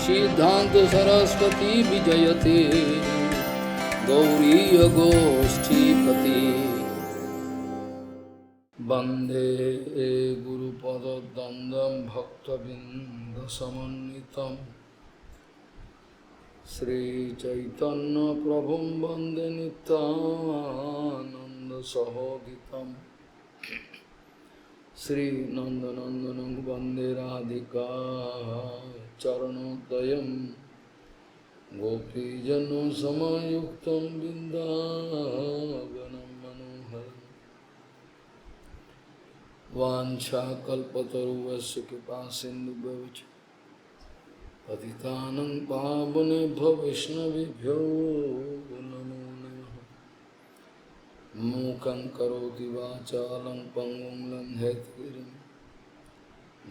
सिद्धांत सरस्वती विजयते गौरीय गोष्ठीपति वंदे गुरुपद्वंदं भक्तबिंदसमन्वितं श्रीचैतन्य प्रभुं वंदे नित्यानन्दसहोदितं श्रीनन्दनन्दनं वन्दे राधिका चरणोदयं गोपीजनसमायुक्तं बिन्दावनं मनोहरं वाञ्छाकल्पतरुस्य कृपासिन्धुभ्यश्च पतितानं पावनेभ्यो वैष्णवेभ्यो नमो नमः। मूकं करोति वाचालं पङ्गुं लङ्घयति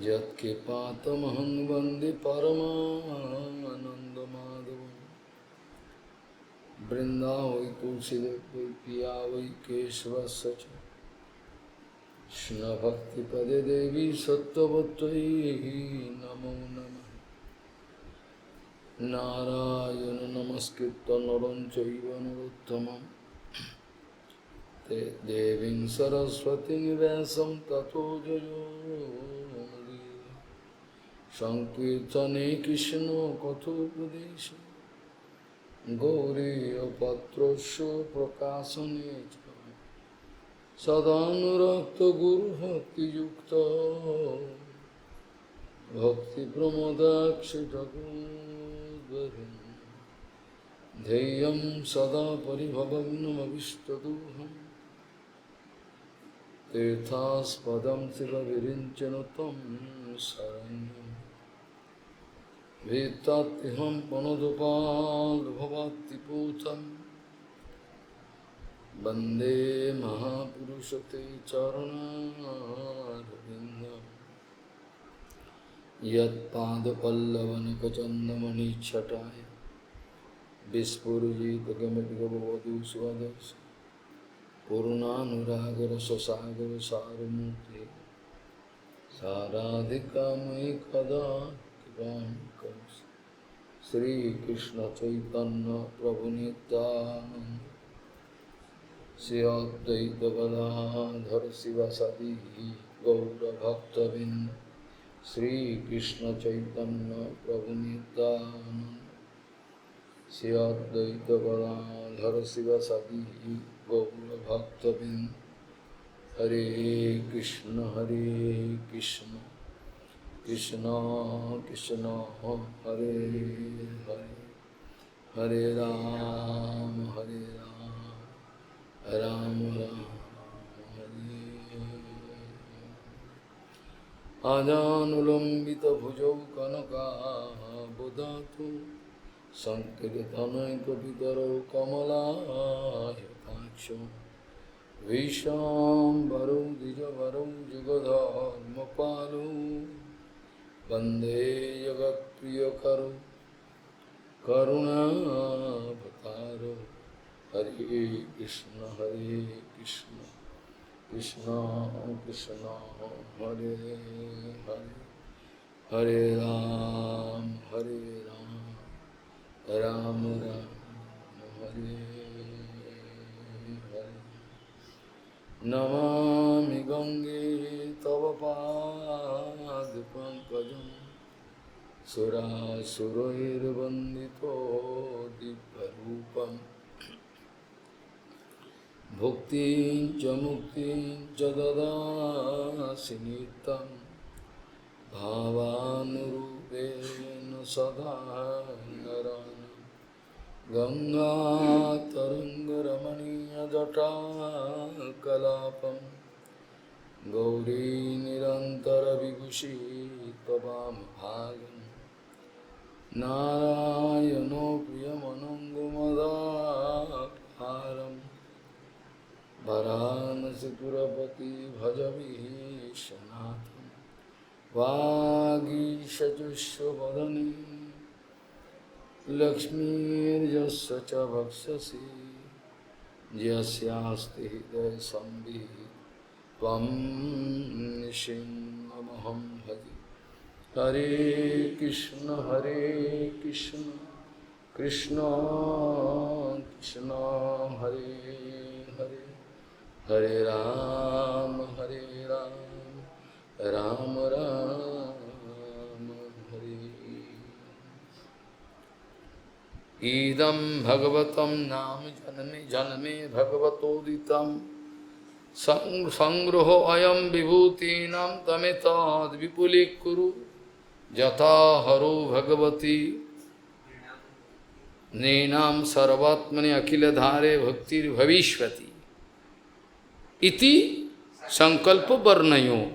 यत्कृपातमहं वन्दे परमानन्दमाधवं। वृन्दावै तुलसीदेव पिया वै केशवस्य च कृष्णभक्तिपदे देवी सत्त्ववत्त्वयि नमो नमः। नारायण नमस्कृत्य नरं चैव नरोत्तमं देवीं सरस्वतीं व्यासं ततो जयो मुदीरये। संकीर्तने कृष्ण कथोपदेशे गौरीयपत्रस्य प्रकाशने च सदानुरक्तगुरुभक्तियुक्तो भक्तिप्रमोदाक्ष जगोद्वरुन् ध्येयं सदा परिभवग्नमभिष्टदोहं तीर्थास्पदं शिवविरिञ्चनु तं शरण्यं भीतात्यहं पनुदुपाल्भवात्तिपूतं वन्दे महापुरुषते चरणारविन्दं यत्पादपल्लवनखचन्दमणिच्छटाय विस्फुरिजित गमद्गवधू स्वदर्श पूर्णानुरागरससागर सारमूर्ति साराधिकामयि कदा कृपां करोषि। श्रीकृष्ण चैतन्य प्रभु नित्यानन्द श्री अद्वैत गदाधर शिवासादि गौरभक्तबिंद श्रीकृष्ण चैतन्य प्रभु नित्यानन्द श्री अद्वैत गदाधर शिवासादि गौरभक्तबिंद। हरे कृष्ण कृष्ण कृष्ण हरे हरे, हरे राम राम राम हरे। आजानुलंबित भुजौ कनकाबुदातु संकीर्तनैकपितरौ कमलायताक्षौ विशाम्बरौ द्विजवरौ जुगधर्मपालौ वन्दे जगत्प्रियकरौ करुणावतारौ। हरे कृष्ण कृष्ण कृष्ण हरे हरे, हरे राम राम राम हरे हरे। नमामि गंगे तव पादपङ्कजं सुरासुरैर्वन्दितो दिव्यरूपम् भुक्तिं च मुक्तिं च ददासि नित्यं भावानुरूपेण सदा नराणां। गङ्गातरङ्गरमणीयजटाकलापं गौरी निरन्तरविभूषी त्ववामभागं। नारायणो प्रियमनङ्गमदापहारम् वरानसीपुरपति भजवीशनाथं। वागीशजुष्वदने लक्ष्मीर्यस्य च वक्षसि यस्यास्ति हृदय संवित् त्वं निशिम्महं भजे। Hare Krishna Krishna Krishna Hare Hare, Hare Ram Ram Ram Hare. Idam Bhagavatam Nam Janame Bhagavatoditam Sangroho Ayam Vibhutinam Tametad Vipulikuru Jata Haro Bhagavati Nenam Sarvatmani Akhiladhare Bhaktir Bhavishvati Iti Sankalpa Varnayo.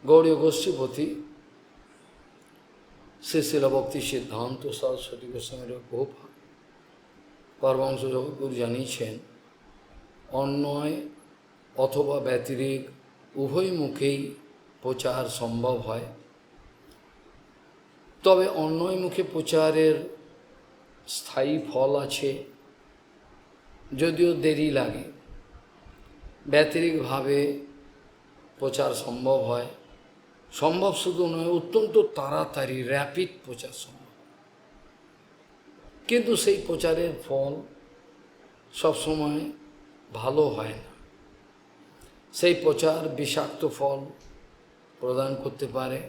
Gauriya Goswami Srila Bhakti Siddhanta Saraswati Goswami Prabhupada Paramahansa Jagadguru জানিয়েছেন অন্যয় অথবা ব্যতিরেক উভয় মুখেই প্রচার সম্ভব হয়, তবে অন্যয় মুখে প্রচারের স্থায়ী ফল আছে, যদিও দেরি লাগে। ব্যতিরেকভাবে প্রচার সম্ভব হয়, সম্ভব শুধু নয়, অত্যন্ত তাড়াতাড়ি র্যাপিড প্রচার সম্ভব। কিন্তু সেই প্রচারের ফল সবসময় ভালো হয় না। সেই প্রচার বিষাক্ত ফল প্রদান করতে পারে,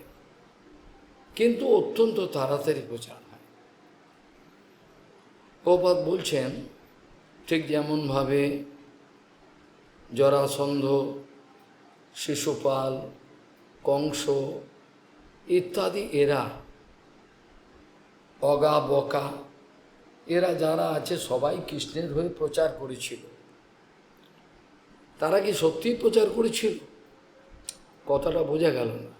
কিন্তু অত্যন্ত তাড়াতাড়ি প্রচার হয়। প্রভুপাদ বলছেন, ঠিক যেমনভাবে জরাসন্ধ, শিশুপাল, কংস ইত্যাদি এরা অগা বকা এরা যারা আছে সবাই কৃষ্ণের হয়ে প্রচার করেছিল। তারা কি সত্যিই প্রচার করেছিল? কথাটা বোঝা গেল না।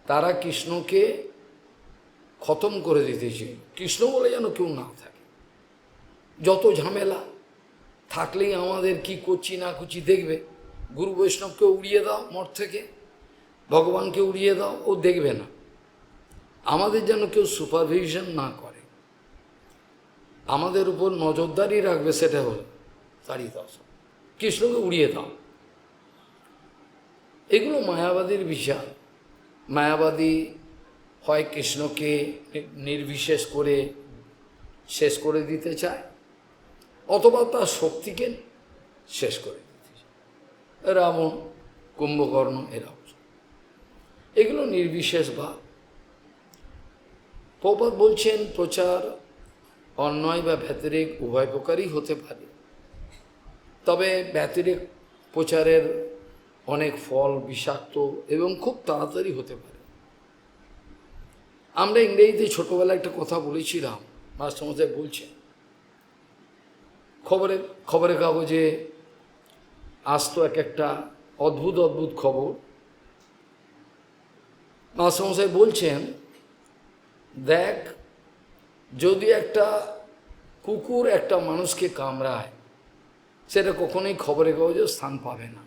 তারা কৃষ্ণকে খতম করে দিতেছে, কৃষ্ণ বলে যেন কেউ না থাকে। যত ঝামেলা থাকলেই আমাদের কি করছি না করছি দেখবে। গুরু বৈষ্ণবকে উড়িয়ে দাও মঠ থেকে, ভগবানকে উড়িয়ে দাও, ও দেখবে না। আমাদের যেন কেউ সুপারভিশন না করে, আমাদের উপর নজরদারি রাখবে, সেটা হলো তাড়িয়ে দাও, কৃষ্ণকে উড়িয়ে দাও। এগুলো মায়াবাদীর বিষয়। মায়াবাদী হয় কৃষ্ণকে নির্বিশেষ করে শেষ করে দিতে চায়, অথবা তার শক্তিকে শেষ করে দিতে চায়। রাবণ, কুম্ভকর্ণ, এরা এগুলো নির্বিশেষবাদ। প্রভুপাদ বলছেন প্রচার অন্যায় বা ব্যতিরেক উভয় প্রকারই হতে পারে, তবে ব্যতিরেক প্রচারের অনেক ফল বিষাক্ত এবং খুব তাড়াতাড়ি হতে পারে। আমরা ইংরেজিতে ছোটবেলায় একটা কথা বলেছিলাম, মাস্টারমশাই বলছেন, খবরের কাগজে আসতো এক একটা অদ্ভুত অদ্ভুত খবর। মাস্টারমশাই বলছেন, দেখ, যদি একটা কুকুর একটা মানুষকে কামড়ায়, সেটা কখনোই খবরের কাগজে স্থান পাবে না।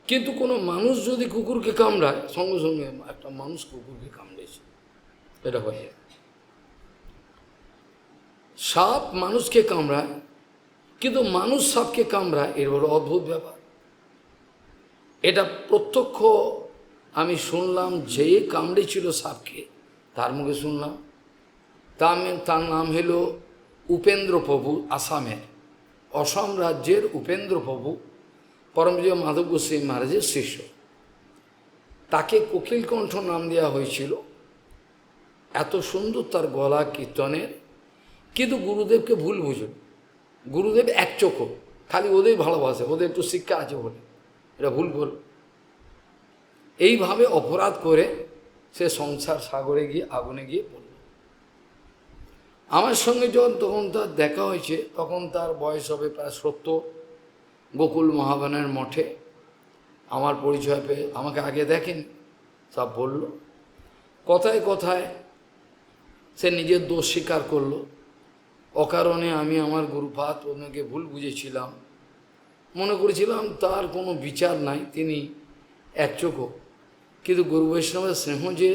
কিন্তু কোনো মানুষ যদি কুকুরকে কামড়ায়, সঙ্গে সঙ্গে একটা মানুষ কুকুরকে কামড়েছে, এটা হয়ে যায়। সাপ মানুষকে কামড়ায়, কিন্তু মানুষ সাপকে কামড়ায়, এর বড় অদ্ভুত ব্যাপার। এটা প্রত্যক্ষ আমি শুনলাম, যে কামড়েছিল সাপকে তার মুখে শুনলাম। তার নাম হলো উপেন্দ্র প্রভু, আসামের, অসম রাজ্যের উপেন্দ্র প্রভু, পরমজীয় মাধব গোস্বামী মহারাজের শিষ্য। তাকে কোকিলকণ্ঠ নাম দেওয়া হয়েছিল, এত সুন্দর তার গলা কীর্তনের। কিন্তু গুরুদেবকে ভুল বুঝল। গুরুদেব এক চোখো, খালি ওদের ভালোবাসে, ওদের একটু শিক্ষা আছে বলে এটা ভুল বল। এইভাবে অপরাধ করে সে সংসার সাগরে গিয়ে আগুনে গিয়ে পড়ল। আমার সঙ্গে যখন তখন তার দেখা হয়েছে, তখন তার বয়স হবে প্রায় 70। গোকুল মহাবানের মঠে আমার পরিচয় পেয়ে আমাকে আগে দেখেন, সব বলল। কথায় কথায় সে নিজের দোষ স্বীকার করল। অকারণে আমি আমার গুরুপাদ ওনাকে ভুল বুঝেছিলাম, মনে করেছিলাম তার কোনো বিচার নাই, তিনি একচোখো। কিন্তু গুরু বৈষ্ণবের স্নেহ যে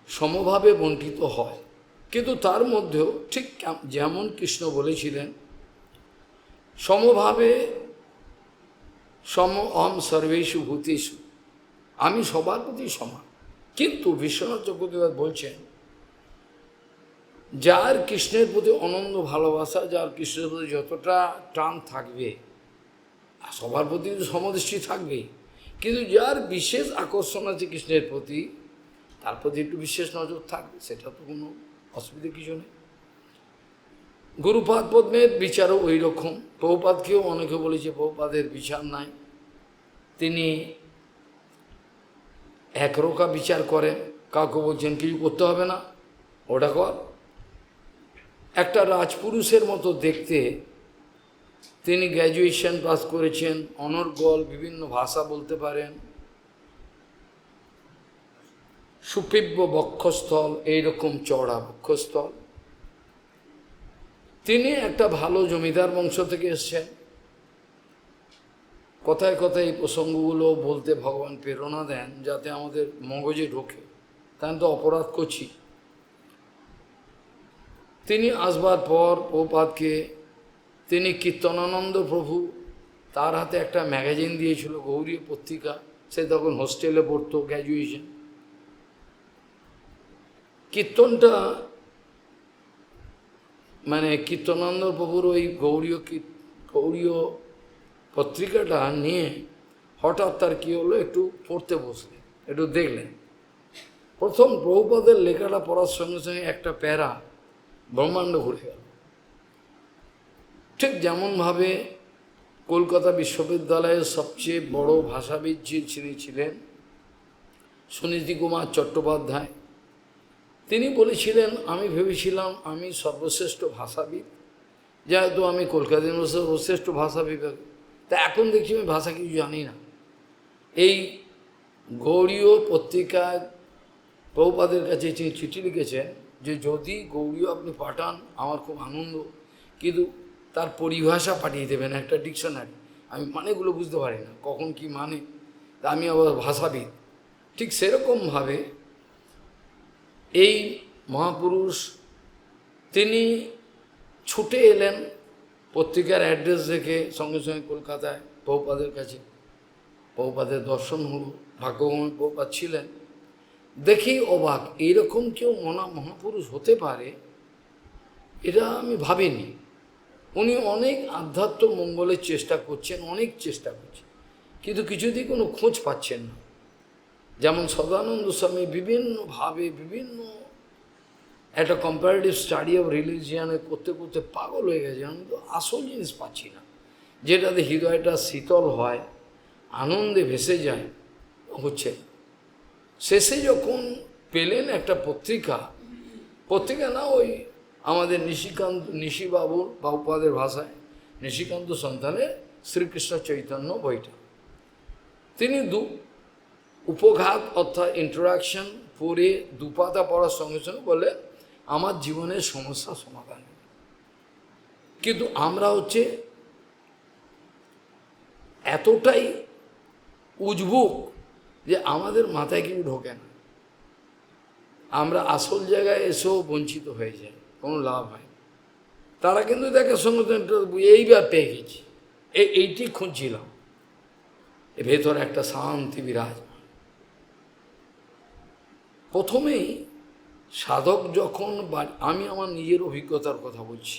সমভাবে বণ্টিত হয়, কিন্তু তার মধ্যেও ঠিক যেমন কৃষ্ণ বলেছিলেন, সমভাবে সম অহম সর্বেষু ভূতেষু, আমি সবার প্রতি সমান। কিন্তু বিশ্বনাথ চক্রবর্তী বলছেন, যার কৃষ্ণের প্রতি অনন্য ভালোবাসা, যার কৃষ্ণের প্রতি যতটা টান থাকবে, সবার প্রতি সমদৃষ্টি থাকবেই, কিন্তু যার বিশেষ আকর্ষণ আছে কৃষ্ণের প্রতি, তার প্রতি একটু বিশেষ নজর থাকবে, সেটা তো কোনো অসুবিধা কিছু নেই। গুরুপাদ পদ্মের বিচারও ওই রকম। প্রভুপাদকেও অনেকে বলেছে প্রভুপাদের বিচার নাই, তিনি একরোখা বিচার করেন, কাউকে বলছেন কিছু করতে হবে না, ওটা কর। একটা রাজপুরুষের মতো দেখতে, তিনি গ্র্যাজুয়েশন পাস করেছেন, অনর্গল, বিভিন্ন ভাষা বলতে পারেন, সুপিব্য বক্ষস্থল, এইরকম চওড়া বক্ষস্থল। তিনি একটা ভালো জমিদার বংশ থেকে এসছেন। কথায় কথায় এই প্রসঙ্গগুলো বলতে ভগবান প্রেরণা দেন, যাতে আমাদের মগজে ঢোকে, তাই তো অপরাধ করছি। তিনি আসবার পর প্রভুপাদকে, তিনি কীর্তনানন্দ প্রভু তার হাতে একটা ম্যাগাজিন দিয়েছিল, গৌরী পত্রিকা, সে তখন হোস্টেলে পড়তো, গ্র্যাজুয়েশন। কীর্তনটা মানে কীর্তনানন্দ প্রভুর ওই গৌরীয় পত্রিকাটা নিয়ে হঠাৎ তার কী হলো, একটু পড়তে বসলেন, একটু দেখলেন। প্রথম প্রভুপাদের লেখাটা পড়ার সঙ্গে সঙ্গে একটা প্যারা ব্রহ্মাণ্ড ঘুরে গেল। ঠিক যেমনভাবে কলকাতা বিশ্ববিদ্যালয়ের সবচেয়ে বড় ভাষাবিদ যিনি ছিলেন সুনীতি কুমার চট্টোপাধ্যায়, তিনি বলেছিলেন, আমি ভেবেছিলাম আমি সর্বশ্রেষ্ঠ ভাষাবিদ, যেহেতু আমি কলকাতা ইউনিভার্সিটির সর্বশ্রেষ্ঠ ভাষা বিভাগ, তা এখন দেখছি আমি ভাষা কিছু জানি না। এই গৌড়ীয় পত্রিকায় প্রভুপাদের কাছে তিনি চিঠি লিখেছেন যে যদি গৌড়ীয় আপনি পাঠান আমার খুব আনন্দ, কিন্তু তার পরিভাষা পাঠিয়ে দেবেন, একটা ডিকশনারি, আমি মানেগুলো বুঝতে পারি না, কখন কি মানে, তা আমি আবার ভাষাবিদ। ঠিক সেরকমভাবে এই মহাপুরুষ তিনি ছুটে এলেন, পত্রিকার অ্যাড্রেস দেখে সঙ্গে সঙ্গে কলকাতায় প্রভুপাদের কাছে। প্রভুপাদের দর্শন হল, ভাগ্যময় প্রভুপাদ ছিলেন। দেখি অবাক, এইরকম কেউ মহাপুরুষ হতে পারে এটা আমি ভাবিনি। উনি অনেক আধ্যাত্ম মঙ্গলের চেষ্টা করছেন, অনেক চেষ্টা করছেন, কিন্তু কিছুতেই কোনো খোঁজ পাচ্ছেন না। যেমন সদানন্দ স্বামী বিভিন্নভাবে বিভিন্ন একটা কম্পারেটিভ স্টাডি অফ রিলিজিয়ানে করতে করতে পাগল হয়ে গেছে, আমি তো আসল জিনিস পাচ্ছি না, যেটাতে হৃদয়টা শীতল হয়, আনন্দে ভেসে যায়, হচ্ছে। শেষে যখন পেলেন একটা পত্রিকা না, ওই আমাদের নিশিবাবুর বাবুপাদের ভাষায় নিশিকান্ত সন্তানের শ্রীকৃষ্ণ চৈতন্য বইটা, তিনি উপঘাত অর্থাৎ ইন্ট্রোডাকশন পড়ে দুপাতা পড়ার সঙ্গে সঙ্গে বলে আমার জীবনের সমস্যা সমাধান। কিন্তু আমরা হচ্ছে এতটাই উজবুক যে আমাদের মাথায় কিছু ঢোকে না, আমরা আসল জায়গায় এসেও বঞ্চিত হয়ে যাই, কোনো লাভ হয়। তারা কিন্তু দেখার সঙ্গে সঙ্গে এইবার পেয়ে গেছি, এইটি খুঁজছিলাম, এ ভেতরে একটা শান্তি বিরাজমান। প্রথমেই সাধক যখন, আমি আমার নিজের অভিজ্ঞতার কথা বলছি,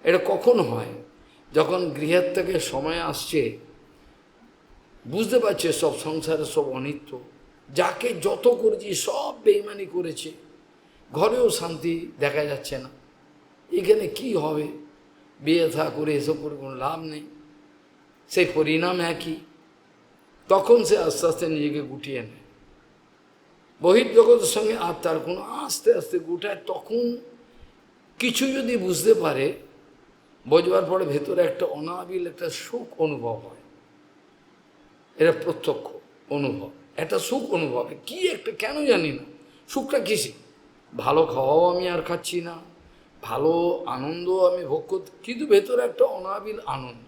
এটা কখন হয়, যখন গৃহের থেকে সময় আসছে, বুঝতে পারছে সব সংসারে সব অনিত্য, যাকে যত করেছি সব বেইমানি করেছে, ঘরেও শান্তি দেখা যাচ্ছে না, এখানে কি হবে, বিয়ে থা করে এসব করে কোনো লাভ নেই, সেই পরিণাম একই। তখন সে আস্তে আস্তে নিজেকে গুটিয়ে নেয় বহির্জগতের সঙ্গে, আর তার কোনো আস্তে আস্তে গুটায়। তখন কিছু যদি বুঝতে পারে, বোঝবার পরে ভেতরে একটা অনাবিল একটা সুখ অনুভব হয়, এটা প্রত্যক্ষ অনুভব, একটা সুখ অনুভব, কি একটা কেন জানি না, সুখটা কিসে, ভালো খাওয়াও আমি আর খাচ্ছি না, ভালো আনন্দ আমি ভোগ করতে, কিন্তু ভেতরে একটা অনাবিল আনন্দ।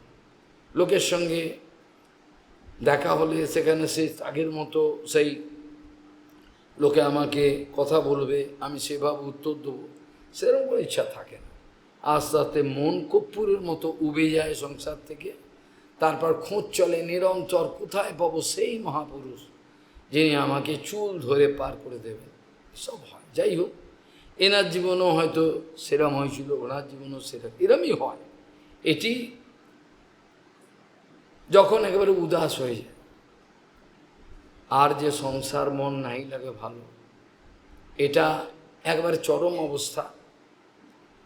লোকের সঙ্গে দেখা হলে সেখানে সে আগের মতো সেই লোকে আমাকে কথা বলবে, আমি সেভাবে উত্তর দেবো, সেরকম কোনো ইচ্ছা থাকে না। আস্তে আস্তে মন কর্পূরের মতো উবে যায় সংসার থেকে। তারপর খোঁজ চলে নিরন্তর, কোথায় পাবো সেই মহাপুরুষ যিনি আমাকে চুল ধরে পার করে দেবেন। সব হয়, যাই হোক, এনার জীবনও হয়তো সেরম হয়েছিল, ওনার জীবনও সেরকম, এরমই হয়। এটি যখন একেবারে উদাস হয়ে যায়, আর যে সংসার মন নাই লাগে ভালো, এটা একবারে চরম অবস্থা।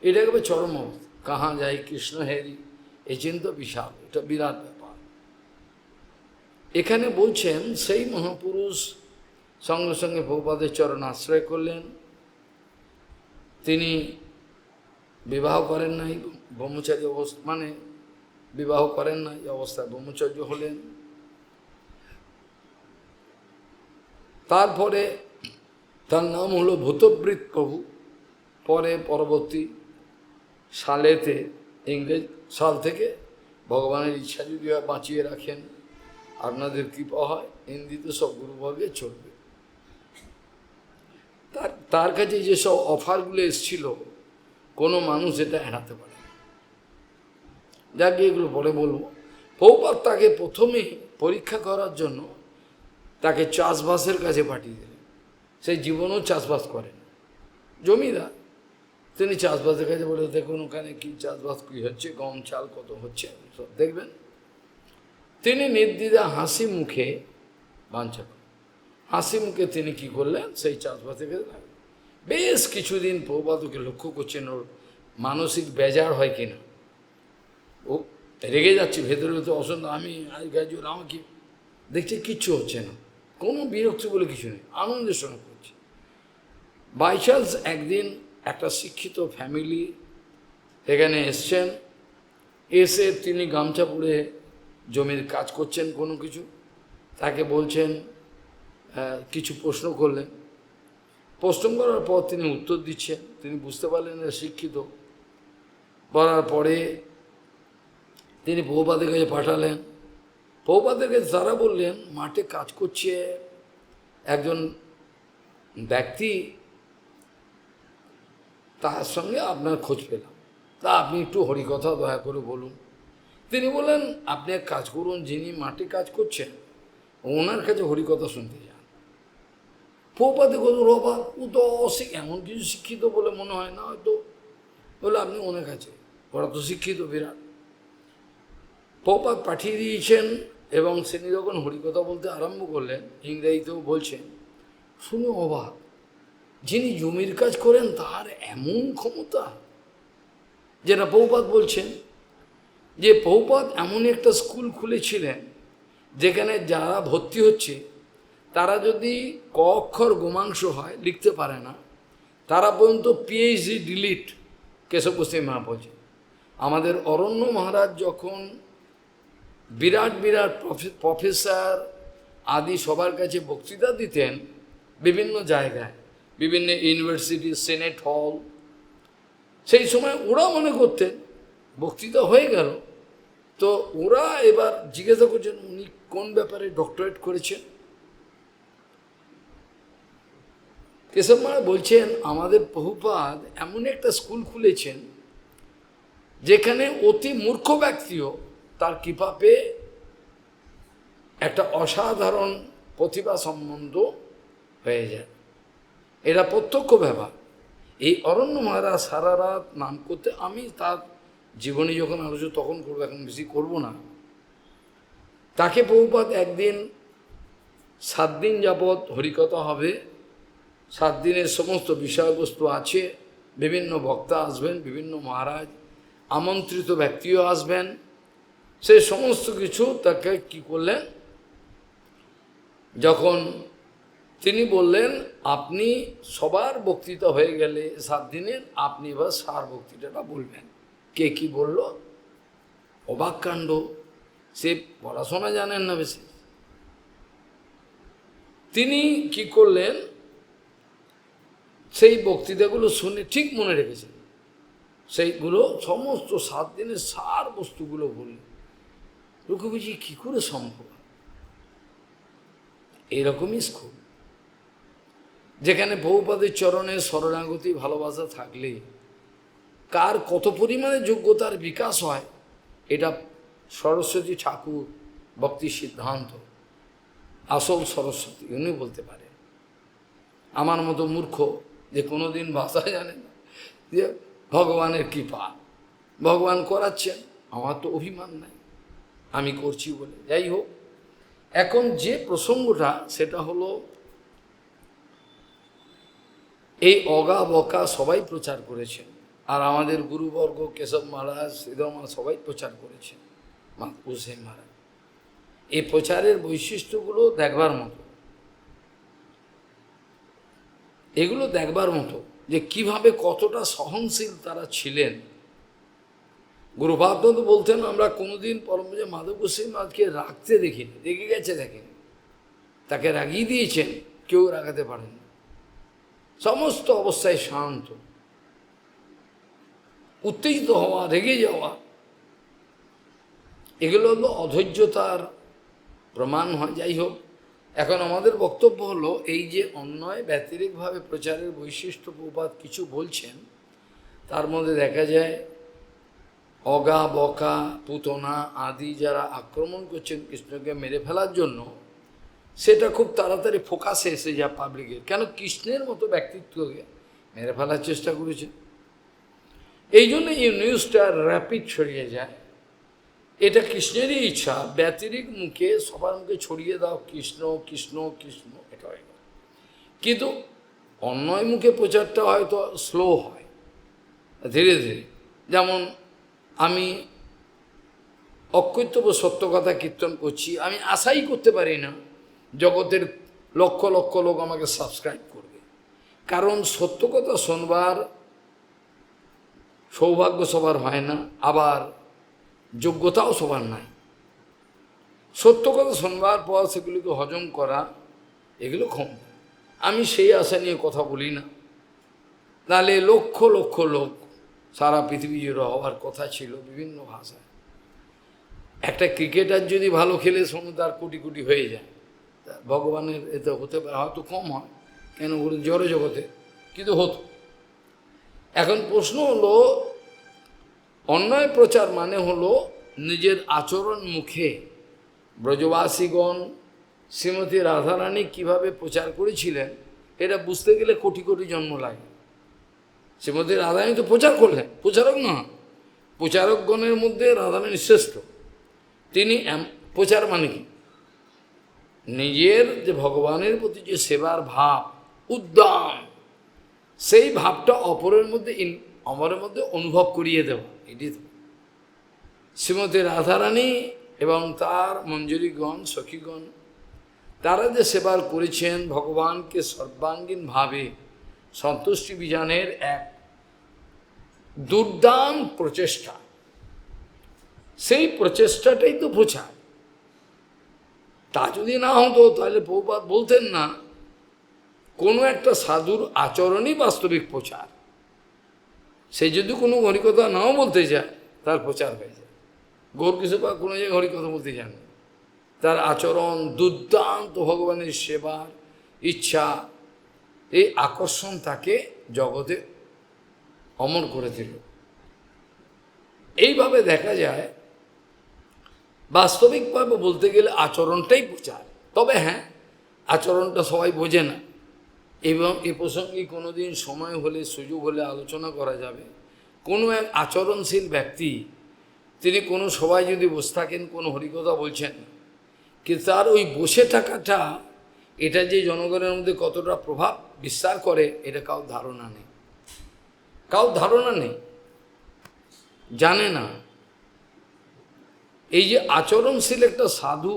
এটা একেবারে চরম অবস্থা। কাহা যায় কৃষ্ণ হেরি, এই চিন্তা বিশাল, এটা বিরাট ব্যাপার। এখানে বলছেন সেই মহাপুরুষ সঙ্গে সঙ্গে প্রভুপাদের চরণ আশ্রয় করলেন। তিনি বিবাহ করেন নাই, ব্রহ্মচারী অবস্থা, মানে বিবাহ করেন নাই, অবস্থায় ব্রহ্মচর্য হলেন। তারপরে তার নাম হলো ভূতবৃত প্রভু। পরে পরবর্তী সালেতে, ইংরেজ সাল থেকে ভগবানের ইচ্ছা যদি বাঁচিয়ে রাখেন, আপনাদের কৃপা হয়, হিন্দিতে সব গুরুভাবে চলবে। তার কাছে যেসব অফারগুলো এসেছিল, কোনো মানুষ এটা এড়াতে পারে না। যাকে এগুলো পরে বলবো। প্রভুপাদ তাকে প্রথমে পরীক্ষা করার জন্য তাকে চাষবাসের কাছে পাঠিয়ে দিলেন। সেই জীবনেও চাষবাস করেন, জমিদার। তিনি চাষবাসের কাছে বলে, দেখুন ওখানে কী চাষবাস কী হচ্ছে, গম চাল কত হচ্ছে, সব দেখবেন। তিনি নির্দ্বিধা হাসি মুখে বাঞ্ছা করেন। হাসি মুখে তিনি কি করলেন, সেই চাষবাসের কাছে লাগলেন। বেশ কিছুদিন প্রভুপাদকে লক্ষ্য করছেন, ওর মানসিক বেজার হয় কিনা। ও রেগে যাচ্ছে ভেতরে ভেতরে, অসন্ত, আমি আজ গাজুর, আমাকে দেখছি কিচ্ছু হচ্ছে না, কোনো বিরক্তি বলে কিছু নেই, আনন্দের সঙ্গে করছি। বাই চান্স একদিন একটা শিক্ষিত ফ্যামিলি এখানে এসছেন। এসে তিনি গামছা পরে জমির কাজ করছেন কোনো কিছু, তাকে বলছেন, কিছু প্রশ্ন করলেন। প্রশ্ন করার পর তিনি উত্তর দিচ্ছেন। তিনি বুঝতে পারলেন শিক্ষিত। বলার পরে তিনি প্রভুপাদের কাছে পাঠালেন। প্রভুপাদের কাছে তারা বললেন, মাঠে কাজ করছে একজন ব্যক্তি, তার সঙ্গে আপনার খোঁজ পেলাম, তা আপনি একটু হরিকথা দয়া করে বলুন। তিনি বললেন, আপনি এক কাজ করুন, যিনি মাঠে কাজ করছেন ওনার কাছে হরিকথা শুনতে যান। প্রভুপাদে কত রবা, ও তো এমন কিছু শিক্ষিত বলে মনে হয় না হয়তো, বলে আপনি ওনার কাছে, ওরা তো শিক্ষিত বিরাট। প্রভুপাদ পাঠিয়ে দিয়েছেন, এবং তিনি যখন হরিকথা বলতে আরম্ভ করলেন, ইংরেজিতেও বলছেন, শুনে অবাক, যিনি জমির কাজ করেন তার এমন ক্ষমতা। যেটা প্রভুপাদ বলছেন যে প্রভুপাদ এমন একটা স্কুল খুলেছিলেন যেখানে যারা ভর্তি হচ্ছে তারা যদি ক অক্ষর গোমাংস হয়, লিখতে পারে না, তারা পর্যন্ত পিএইচডি ডিলিট। কেশব গোস্বামী মহারাজ বলছেন, আমাদের অরণ্য মহারাজ যখন বিরাট বিরাট প্রফেসর আদি সবার কাছে বক্তৃতা দিতেন বিভিন্ন জায়গায়, বিভিন্ন ইউনিভার্সিটি, সেনেট হল, সেই সময় ওরা মনে করতেন বক্তৃতা হয়ে গেল, তো ওরা এবার জিজ্ঞাসা করছেন উনি কোন ব্যাপারে ডক্টরেট করেছেন। কেশব মহারাজ বলছেন, আমাদের প্রভুপাদ এমন একটা স্কুল খুলেছেন যেখানে অতি মূর্খ ব্যক্তিও তার কৃপা পেয়ে একটা অসাধারণ প্রতিভা সম্বন্ধ হয়ে যায়। এটা প্রত্যক্ষ ব্যাপার। এই অরণ্য মহারাজ সারা রাত নাম করতে, আমি তার জীবনী যখন আলোচনা তখন করবো, এখন বেশি করব না। তাকে প্রভুপাদ একদিন 7 দিন যাবৎ হরিকথা হবে, 7 দিনের সমস্ত বিষয়বস্তু আছে, বিভিন্ন বক্তা আসবেন, বিভিন্ন মহারাজ আমন্ত্রিত ব্যক্তিও আসবেন, সেই সমস্ত কিছু তাকে কি করলেন, যখন তিনি বললেন আপনি সবার বক্তৃতা হয়ে গেলে 7 দিনের, আপনি এবার সার বক্তৃতাটা বলবেন। কে কি বলল, অবাক কাণ্ড। সে পড়াশোনা জানেন না বেশি। তিনি কি করলেন, সেই বক্তৃতাগুলো শুনে ঠিক মনে রেখেছেন, সেইগুলো সমস্ত 7 দিনের সার বস্তুগুলো বললেন। লোকে বুঝি কী করে সম্ভব, এরকমই স্কুল যেখানে প্রভুপাদের চরণে শরণাগতি ভালোবাসা থাকলে কার কত পরিমাণে যোগ্যতার বিকাশ হয়, এটা সরস্বতী ঠাকুর ভক্তি সিদ্ধান্ত আসল সরস্বতী উনি বলতে পারে। আমার মতো মূর্খ যে কোনো দিন ভাষা জানে না, যে ভগবানের কৃপা, ভগবান করাচ্ছেন, আমার তো অভিমান নাই, আমি করছি বলে। যাই হোক, এখন যে প্রসঙ্গটা সেটা হলো এই অগা বকা সবাই প্রচার করেছেন, আর আমাদের গুরুবর্গ কেশব মহারাজ, শ্রীধর মহারাজ সবাই প্রচার করেছেন, হুসেন মহারাজ। এই প্রচারের বৈশিষ্ট্যগুলো দেখবার মতো, এগুলো দেখবার মতো যে কিভাবে কতটা সহনশীল তারা ছিলেন। গুরুভাবদ তো বলতেন, আমরা কোনোদিন পরমপূজ্য মাধব গোস্বামী মহারাজকে রাখতে দেখিনি, রেগে গেছে দেখেন, তাকে রাগিয়ে দিয়েছেন, কেউ রাগাতে পারেন না, সমস্ত অবস্থায় শান্ত। উত্তেজিত হওয়া, রেগে যাওয়া, এগুলো হলো অধৈর্যতার প্রমাণ হয়। যাই হোক, এখন আমাদের বক্তব্য হলো এই যে অন্যায় ব্যতিরেকভাবে প্রচারের বৈশিষ্ট্য প্রবাদ কিছু বলছেন, তার মধ্যে দেখা যায় অগা বকা পুতনা আদি যারা আক্রমণ করছেন কৃষ্ণকে মেরে ফেলার জন্য, সেটা খুব তাড়াতাড়ি ফোকাসে এসে যায় পাবলিকের। কেন? কৃষ্ণের মতো ব্যক্তিত্বকে মেরে ফেলার চেষ্টা করেছে, এই জন্য এই নিউজটা র্যাপিড ছড়িয়ে যায়। এটা কৃষ্ণেরই ইচ্ছা, ব্যতিরিক মুখে সবার মুখে ছড়িয়ে দাও কৃষ্ণ কৃষ্ণ কৃষ্ণ, এটা হয় না। কিন্তু অন্যায় মুখে প্রচারটা হয়তো স্লো হয়, ধীরে ধীরে। যেমন আমি অকৈতব্য সত্য কথা কীর্তন করছি, আমি আশাই করতে পারি না জগতের লক্ষ লক্ষ লোক আমাকে সাবস্ক্রাইব করবে, কারণ সত্য কথা শোনবার সৌভাগ্য সবার হয় না, আবার যোগ্যতাও সবার নাই। সত্য কথা শোনবার পর সেগুলিকে হজম করা, এগুলো কম। আমি সেই আশা নিয়ে কথা বলি না, তাহলে লক্ষ লক্ষ লোক সারা পৃথিবী জুড়ে হওয়ার কথা ছিল বিভিন্ন ভাষায়। একটা ক্রিকেটার যদি ভালো খেলে শোনো তার কোটি কোটি হয়ে যায়, ভগবানের এতে হতে পারে, হয়তো কম হয়, কেন ওগুলো জড় জগতে, কিন্তু হতো। এখন প্রশ্ন হলো, অন্যায় প্রচার মানে হলো নিজের আচরণ মুখে ব্রজবাসীগণ শ্রীমতী রাধারানী কীভাবে প্রচার করেছিলেন, এটা বুঝতে গেলে কোটি কোটি জন্ম লাগে। শ্রীমতী রাধারানী তো প্রচার করলেন, প্রচারক না, প্রচারকগণের মধ্যে রাধারানী শ্রেষ্ঠ। তিনি প্রচার মানে কি, নিজের যে ভগবানের প্রতি যে সেবার ভাব, উদ্যম, সেই ভাবটা অপরের মধ্যে অনুভব করিয়ে দেওয়া, এটি শ্রীমতী রাধারানী এবং তার মঞ্জুরিগণ সখীগণ তারা যে সেবার করেছেন, ভগবানকে সর্বাঙ্গীনভাবে সন্তুষ্টি বিধানের এক দুর্দান্ত প্রচেষ্টা, সেই প্রচেষ্টাটাই তো প্রচার। তা যদি না হতো তাহলে প্রভুপাদ বলতেন না, কোনো একটা সাধুর আচরণই বাস্তবিক প্রচার। সে যদি কোনো হরিকথা নাও বলতে যায়, তার প্রচার হয়ে যায়। গৌরকিশোরপা কোনো জায়গায় হরিকথা বলতে যান না, তার আচরণ দুর্দান্ত, ভগবানের সেবার ইচ্ছা, এই আকর্ষণ তাকে জগতে অমর করে দিল। এইভাবে দেখা যায় বাস্তবিকভাবে বলতে গেলে আচরণটাই প্রচার। তবে হ্যাঁ, আচরণটা সবাই বোঝে না, এবং এ প্রসঙ্গে কোনো দিন সময় হলে সুযোগ হলে আলোচনা করা যাবে। কোনো এক আচরণশীল ব্যক্তি, তিনি কোনো সবাই যদি বসে থাকেন, কোনো হরিকথা বলছেন, কিন্তু তার ওই বসে থাকাটা, এটা যে জনগণের মধ্যে কতটা প্রভাব বিস্তার করে, এটা কারোর ধারণা নেই, কারোর ধারণা নেই, জানে না। এই যে আচরণশীল একটা সাধু,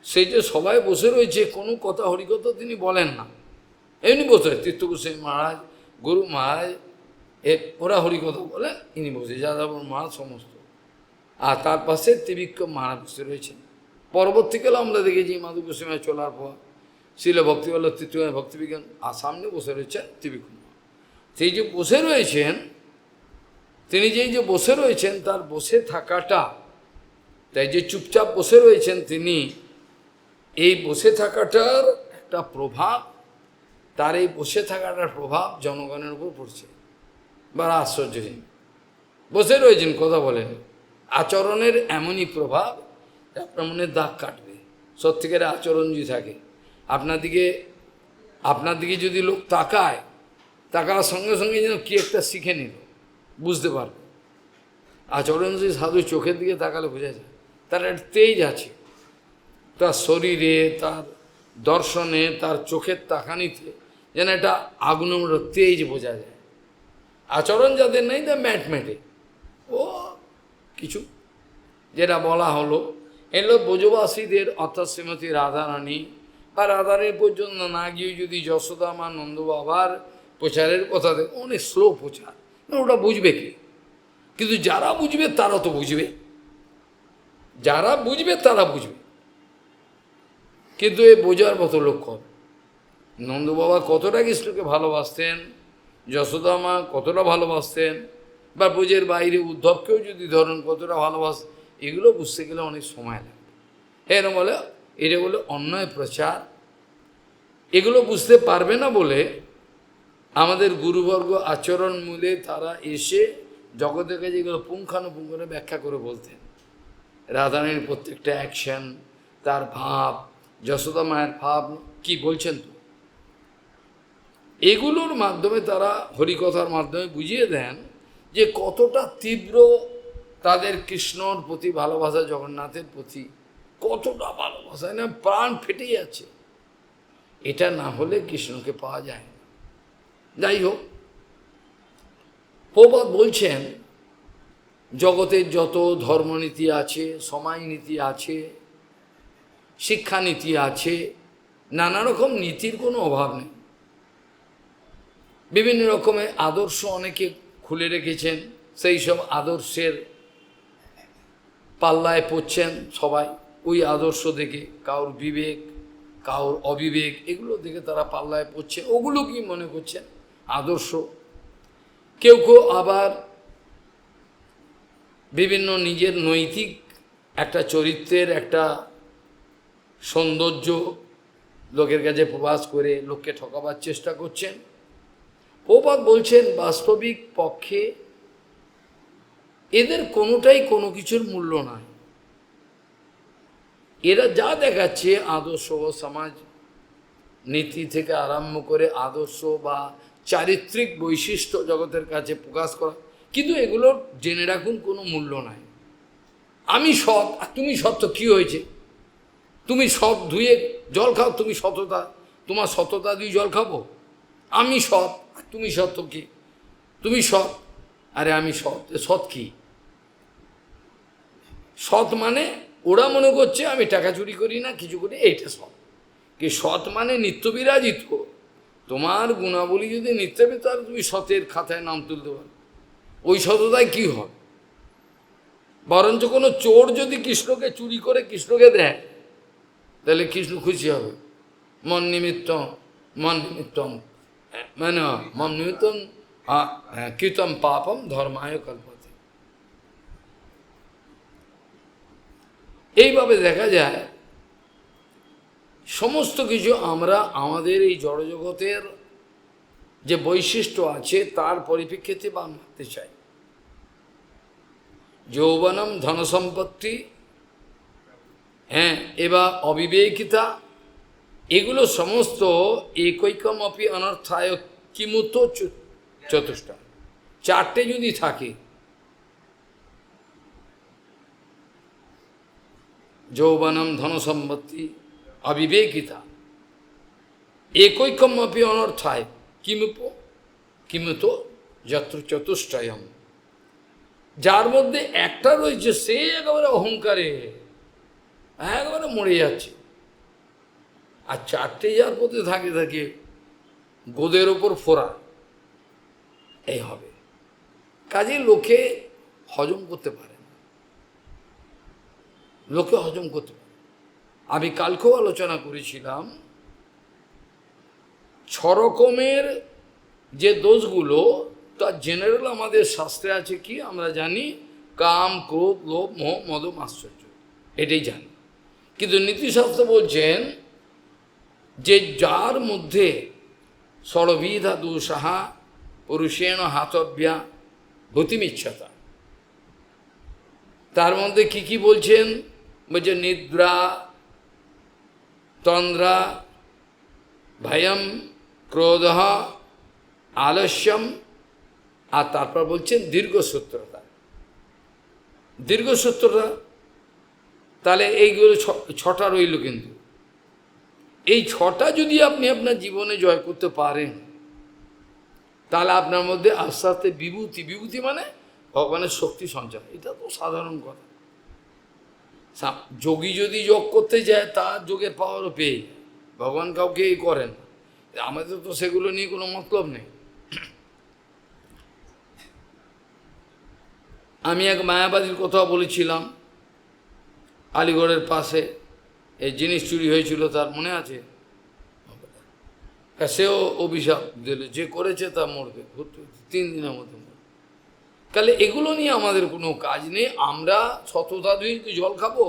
সেই যে সবাই বসে রয়েছে, কোনো কথা হরিকথা তিনি বলেন না, এমনি বসে, তীর্থগোস্বামী মহারাজ, গুরু মহারাজ, ওরা হরিকথা বলেন, ইনি বসে, যাদব মহারাজ সমস্ত, আর তার পাশে ত্রিবিক্রম মহারাজ বসে রয়েছেন। পরবর্তীকালে আমরা দেখেছি মাধব গোস্বামী চলার পর শিল ভক্তিবল্লভ তৃতীয় ভক্তিবিজ্ঞান, আর সামনে বসে রয়েছেন ত্রিবিক্রম। সেই যে বসে রয়েছেন, তিনি যে বসে রয়েছেন, তার বসে থাকাটা, তাই যে চুপচাপ বসে রয়েছেন তিনি, এই বসে থাকাটার একটা প্রভাব, তার এই বসে থাকাটার প্রভাব জনগণের উপর পড়ছে। বড় আশ্চর্যহীন বসে রয়েছেন, কথা বলেন, আচরণের এমনই প্রভাব আপনার মনে দাগ কাটবে, সত্যিকারের আচরণ যদি থাকে। আপনার দিকে যদি লোক তাকায়, তাকার সঙ্গে সঙ্গে যেন কি একটা শিখে নিল, বুঝতে পারবে। আচরণ যদি সাধু চোখের দিকে তাকালে বোঝা যায় তার একটা তেজ আছে, তার শরীরে, তার দর্শনে, তার চোখের তাকানিতে যেন একটা আগুনের তেজ বোঝা যায়। আচরণ যাদের নেই তা ম্যাটমেটে ও কিছু যেটা বলা হলো, এগুলো ব্রজবাসীদের অর্থাৎ শ্রীমতী রাধারানী বা রাধারানী পর্যন্ত না গিয়ে যদি যশোদা মা নন্দ বাবার প্রচারের কথা দেয়, অনেক স্লো প্রচার, ওটা বুঝবে কি? কিন্তু যারা বুঝবে তারা তো বুঝবে, যারা বুঝবে তারা বুঝবে। কিন্তু এ বোঝার মতো লক্ষণ, নন্দ বাবা কতটা কৃষ্ণকে ভালোবাসতেন, যশোদা মা কতটা ভালোবাসতেন, বা ব্রজের বাইরে উদ্ধবকেও যদি ধরুন কতটা ভালোবাস, এগুলো বুঝতে গেলে অনেক সময় লাগে। এরকম বলে এটা বলে অন্যায় প্রচার, এগুলো বুঝতে পারবে না বলে আমাদের গুরুবর্গ আচরণ মূলে তারা এসে জগতের কাছে এগুলো পুঙ্খানুপুঙ্খনে ব্যাখ্যা করে বলতেন। রাধারানীর প্রত্যেকটা অ্যাকশন, তার ভাব, যশোদা মায়ের ভাব কি বলছেন তো, এগুলোর মাধ্যমে তারা হরিকথার মাধ্যমে বুঝিয়ে দেন যে কতটা তীব্র তাদের কৃষ্ণর প্রতি ভালোবাসা, জগন্নাথের প্রতি কতটা ভালোবাসা, না প্রাণ ফেটে যাচ্ছে। এটা না হলে কৃষ্ণকে পাওয়া যায় না। যাই হোক, প্রভুপাদ বলছেন জগতের যত ধর্মনীতি আছে, সমাজনীতি আছে, শিক্ষানীতি আছে, নানা রকম নীতির কোনো অভাব নেই। বিভিন্ন রকমের আদর্শ অনেকে খুলে রেখেছেন, সেই সব আদর্শের পাল্লায় পড়ছেন সবাই। ওই আদর্শ দেখে কারোর বিবেক, কারোর অবিবেক, এগুলো দেখে তারা পাল্লায় পড়ছে, ওগুলো কি মনে করছেন আদর্শ। কেউ কেউ আবার বিভিন্ন নিজের নৈতিক একটা চরিত্রের একটা সৌন্দর্য লোকের কাছে প্রকাশ করে লোককে ঠকাবার চেষ্টা করছেন। প্রভুপাদ বলছেন বাস্তবিক পক্ষে এদের কোনোটাই কোনো কিছুর মূল্য নাই। এরা যা দেখাচ্ছে আদর্শ, সমাজ নীতি থেকে আরম্ভ করে আদর্শ বা চারিত্রিক বৈশিষ্ট্য জগতের কাছে প্রকাশ করা, কিন্তু এগুলোর জেনে রাখুন কোনো মূল্য নাই। আমি সৎ আর তুমি সৎ, তো কী হয়েছে? তুমি সৎ ধুয়ে জল খাও, তুমি সততা, তোমার সততা দিয়ে জল খাবো। আমি সৎ আর তুমি সৎ, তো কি? তুমি সৎ, আরে আমি সৎ, সৎ কি? সৎ মানে ওরা মনে করছে আমি টাকা চুরি করি না, কিছু করি, এইটা সৎ। কি সৎ মানে নিত্য বিরাজিত, তোমার গুণাবলী যদি নিত্য, তাহলে তুমি সতের খাতায় নাম তুলতে পারো। ওই সততায় কি হবে? বরঞ্চ কোনো চোর যদি কৃষ্ণকে চুরি করে কৃষ্ণকে দেয়, তাহলে কৃষ্ণ খুশি হবে। মন নিমিত্তম মানে মন নিমিত্তম কৃতম পাপম ধর্মায় কল্পতে। এইভাবে দেখা যায় সমস্ত কিছু আমরা আমাদের এই জড়জগতের যে বৈশিষ্ট্য আছে তার পরিপ্রেক্ষিতে বানাতে চাই। যৌবনম ধনসম্পত্তি, হ্যাঁ, এবার অবিবেকিতা, এগুলো সমস্ত একৈকমপি অনর্থায় কিমুত চতুষ্টা, চারটে যদি থাকে, যৌবনম ধনসম্পত্তি অবিবেকিতা একৈকমপি অনর্থায় কিমুত যত্র চতুষ্টয়ম, যার মধ্যে একটা রয়েছে সে একেবারে অহংকারে একেবারে মরে যাচ্ছে, আর চারটে যার মধ্যে থাকে থাকে গোদের ওপর ফোড়া, এই হবে। কাজে লোকে হজম করতে পারে না, লোকে হজম করতে পারে। আমি কালকেও আলোচনা করেছিলাম 6 রকমের যে দোষগুলো, তার জেনারেল আমাদের শাস্ত্রে আছে কি আমরা জানি, কাম, ক্রোধ, লোভ, মোহ, মদ, মাশ্চর্য, এটাই জানি। কিন্তু নীতিশাস্ত্র বলছেন যে যার মধ্যে ষড়বিধা দোষাহা পুরুষেণ হাতব্যা ভূতিমিচ্ছতা, তার মধ্যে কি কি বলছেন? বলছে নিদ্রা, তন্দ্রা, ভয়ম, ক্রোধ, আলস্যম, আর তারপর বলছেন দীর্ঘসূত্রতা। দীর্ঘসূত্রতা, তাহলে এইগুলো ছটা রইল। কিন্তু এই ছটা যদি আপনি আপনার জীবনে জয় করতে পারেন, তাহলে আপনার মধ্যে আস্তে আস্তে বিভূতি, বিভূতি মানে ভগবানের শক্তি সঞ্চার। এটা তো সাধারণ কথা। যোগী যদি যোগ করতে যায়, তার যোগের পাওয়ারও পেয়ে যায়। ভগবান কাউকে এই করেন, আমাদের তো সেগুলো নিয়ে কোনো মতলব নেই। আমি এক মায়াবাদীর কথা বলেছিলাম, আলিগড়ের পাশে এই জিনিস চুরি হয়েছিল, তার মনে আছে? সেও অভিশাপ দিল, যে করেছে তা মরবে, 3 দিনের মধ্যে মরবে। তাহলে এগুলো নিয়ে আমাদের কোনো কাজ নেই। আমরা সততা দিয়ে জল খাবো,